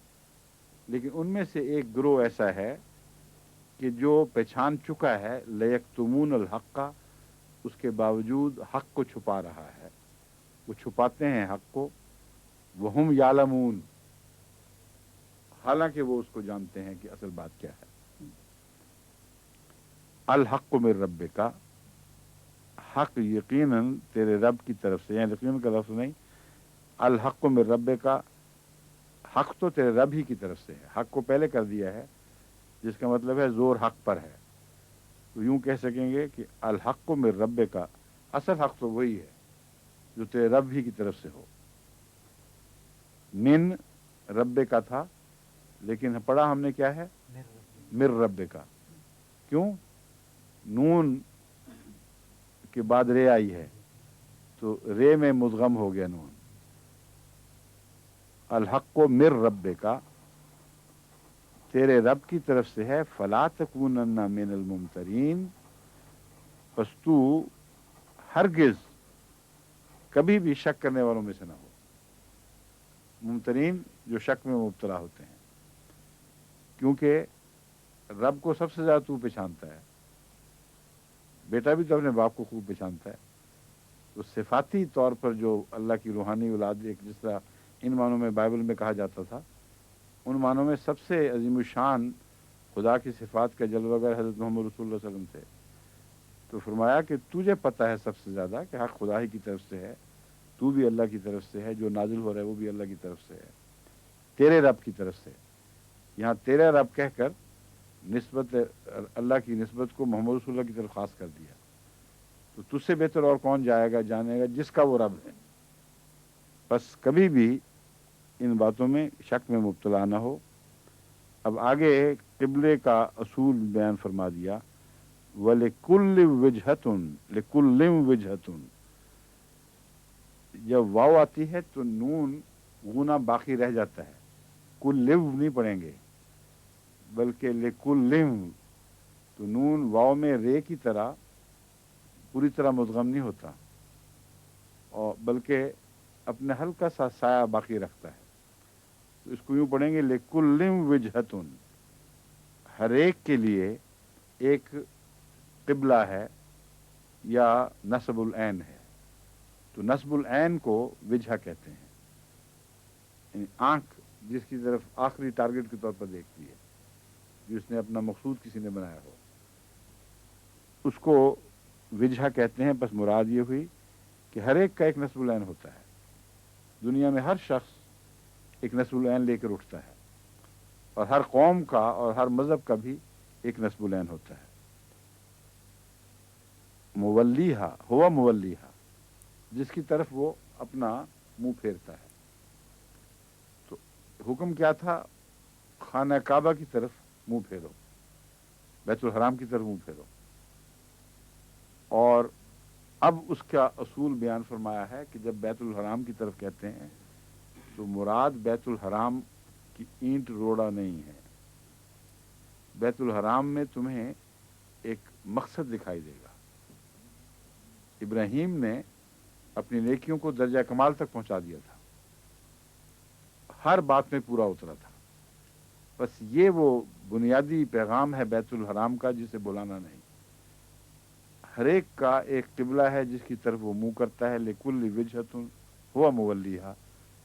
B: لیکن ان میں سے ایک گروہ ایسا ہے کہ جو پہچان چکا ہے لَيَكْتُمُونَ الْحَقَّ، اس کے باوجود حق کو چھپا رہا ہے. وہ چھپاتے ہیں حق کو. وَهُمْ يَعْلَمُونَ، حالانکہ وہ اس کو جانتے ہیں کہ اصل بات کیا ہے. الحق من ربک، حق یقیناً تیرے رب کی طرف سے، یعنی یقیناً کا لفظ نہیں، الحق من ربک، حق تو تیرے رب ہی کی طرف سے ہے. حق کو پہلے کر دیا ہے جس کا مطلب ہے زور حق پر ہے. تو یوں کہہ سکیں گے کہ الحق من ربک، اصل حق تو وہی ہے جو تیرے رب ہی کی طرف سے ہو. من رب کا تھا لیکن پڑھا ہم نے کیا ہے؟ مر رب کا. کیوں؟ نون کے بعد رے آئی ہے تو رے میں مدغم ہو گیا نون. الحق کو مر رب کا، تیرے رب کی طرف سے ہے. فلا تکونن من الممترین، پس تو ہرگز کبھی بھی شک کرنے والوں میں سے نہ ہو. ممترین جو شک میں مبتلا ہوتے ہیں، کیونکہ رب کو سب سے زیادہ تو پہچانتا ہے. بیٹا بھی تو اپنے باپ کو خوب پہچانتا ہے. تو صفاتی طور پر جو اللہ کی روحانی اولاد، ایک جس طرح ان معنوں میں بائبل میں کہا جاتا تھا، ان معنوں میں سب سے عظیم الشان خدا کی صفات کا جلوہ گر حضرت محمد رسول اللہ صلی اللہ علیہ وسلم تھے. تو فرمایا کہ تجھے پتہ ہے سب سے زیادہ کہ حق خدا ہی کی طرف سے ہے، تو بھی اللہ کی طرف سے ہے، جو نازل ہو رہا ہے وہ بھی اللہ کی طرف سے ہے، تیرے رب کی طرف سے. یہاں تیرا رب کہہ کر نسبت اللہ کی نسبت کو محمد رسول اللہ کی طرف خاص کر دیا. تو تجھ سے بہتر اور کون جائے گا جانے گا جس کا وہ رب ہے. بس کبھی بھی ان باتوں میں شک میں مبتلا نہ ہو. اب آگے قبلے کا اصول بیان فرما دیا. وَلِكُلِّ وِجْهَةٌ لِكُلِّ وِجْهَةٌ. جب واو آتی ہے تو نون غنہ باقی رہ جاتا ہے، کل نہیں پڑھیں گے بلکہ لِكُلِّ. تو نون واو میں رے کی طرح پوری طرح مدغم نہیں ہوتا، اور بلکہ اپنے ہلکا سا سایہ باقی رکھتا ہے. تو اس کو یوں پڑھیں گے لِكُلِّ وِجْهَةٌ. ہر ایک کے لیے ایک قبلہ ہے یا نصب العین ہے. تو نصب العین کو وجہ کہتے ہیں، یعنی آنکھ جس کی طرف آخری ٹارگٹ کے طور پر دیکھتی ہے، جس نے اپنا مقصود کسی نے بنایا ہو، اس کو وجہ کہتے ہیں. بس مراد یہ ہوئی کہ ہر ایک کا ایک نصب العین ہوتا ہے. دنیا میں ہر شخص ایک نصب العین لے کر اٹھتا ہے، اور ہر قوم کا اور ہر مذہب کا بھی ایک نصب العین ہوتا ہے. مولیہا ہوا مولیہا، جس کی طرف وہ اپنا منہ پھیرتا ہے. تو حکم کیا تھا؟ خانہ کعبہ کی طرف منہ پھیرو، بیت الحرام کی طرف منہ پھیرو. اور اب اس کا اصول بیان فرمایا ہے کہ جب بیت الحرام کی طرف کہتے ہیں تو مراد بیت الحرام کی اینٹ روڑا نہیں ہے. بیت الحرام میں تمہیں ایک مقصد دکھائی دے گا. ابراہیم نے اپنی نیکیوں کو درجہ کمال تک پہنچا دیا تھا، ہر بات میں پورا اترا تھا. بس یہ وہ بنیادی پیغام ہے بیت الحرام کا جسے بلانا نہیں. ہر ایک کا ایک قبلہ ہے جس کی طرف وہ منہ کرتا ہے. لِكُلِّ وِجْهَةٌ هُوَ مُوَلِّيهَا،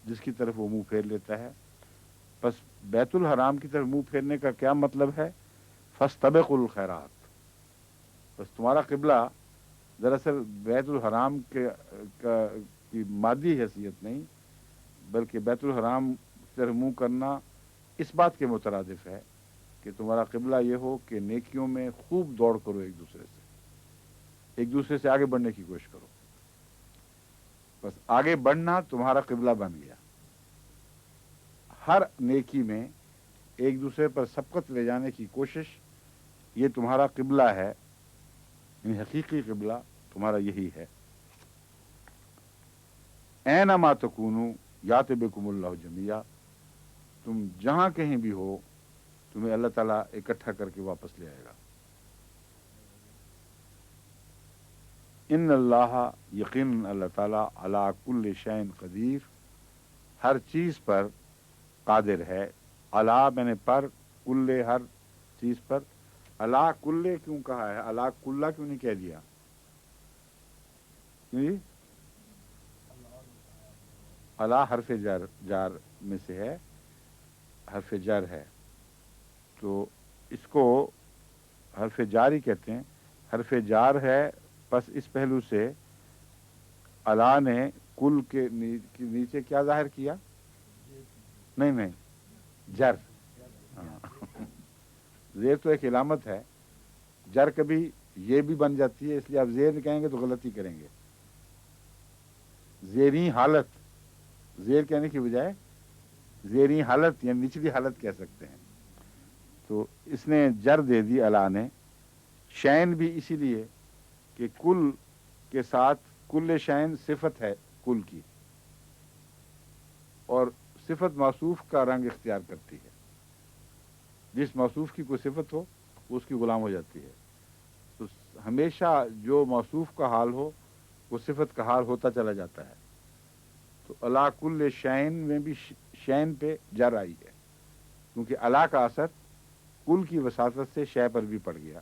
B: جس کی طرف وہ منہ پھیر لیتا ہے. بس بیت الحرام کی طرف منہ پھیرنے کا کیا مطلب ہے؟ فَاسْتَبِقُوا الْخَيْرَاتِ. بس تمہارا قبلہ دراصل بیت الحرام کی مادی حیثیت نہیں، بلکہ بیت الحرام کی طرف منہ کرنا اس بات کے مترادف ہے کہ تمہارا قبلہ یہ ہو کہ نیکیوں میں خوب دوڑ کرو، ایک دوسرے سے آگے بڑھنے کی کوشش کرو. بس آگے بڑھنا تمہارا قبلہ بن گیا. ہر نیکی میں ایک دوسرے پر سبقت لے جانے کی کوشش، یہ تمہارا قبلہ ہے. یعنی حقیقی قبلہ تمہارا یہی ہے. اینما تکونوا یات بکم اللہ جمیعا. تم جہاں کہیں بھی ہو تمہیں اللہ تعالیٰ اکٹھا کر کے واپس لے آئے گا. ان اللہ، یقین اللہ تعالیٰ، علی کل شیء قدیر، ہر چیز پر قادر ہے. علی میں نے پر، کل ہر چیز پر. علی کل کیوں کہا ہے؟ علی کلہ کیوں نہیں کہہ دیا؟ کیوں جی؟ علی حرف جار میں سے ہے، حرف جر ہے، تو اس کو حرف جار ہی کہتے ہیں. حرف جار ہے، پس اس پہلو سے علی نے کل کے نیچے کیا ظاہر کیا؟ نہیں جر. زیر تو ایک علامت ہے، جر کبھی یہ بھی بن جاتی ہے، اس لیے آپ زیر کہیں گے تو غلطی کریں گے. زیریں حالت، زیر کہنے کی بجائے زیریں حالت یا نچلی حالت کہہ سکتے ہیں. تو اس نے جر دے دی علی نے. شین بھی اسی لیے کہ کل کے ساتھ کل شین صفت ہے کل کی، اور صفت موصوف کا رنگ اختیار کرتی ہے. جس موصوف کی کوئی صفت ہو وہ اس کی غلام ہو جاتی ہے. تو ہمیشہ جو موصوف کا حال ہو وہ صفت کا حال ہوتا چلا جاتا ہے. تو علی کل شین میں بھی شین پہ جر آئی ہے، کیونکہ علی کا اثر کل کی وساطت سے شے پر بھی پڑ گیا.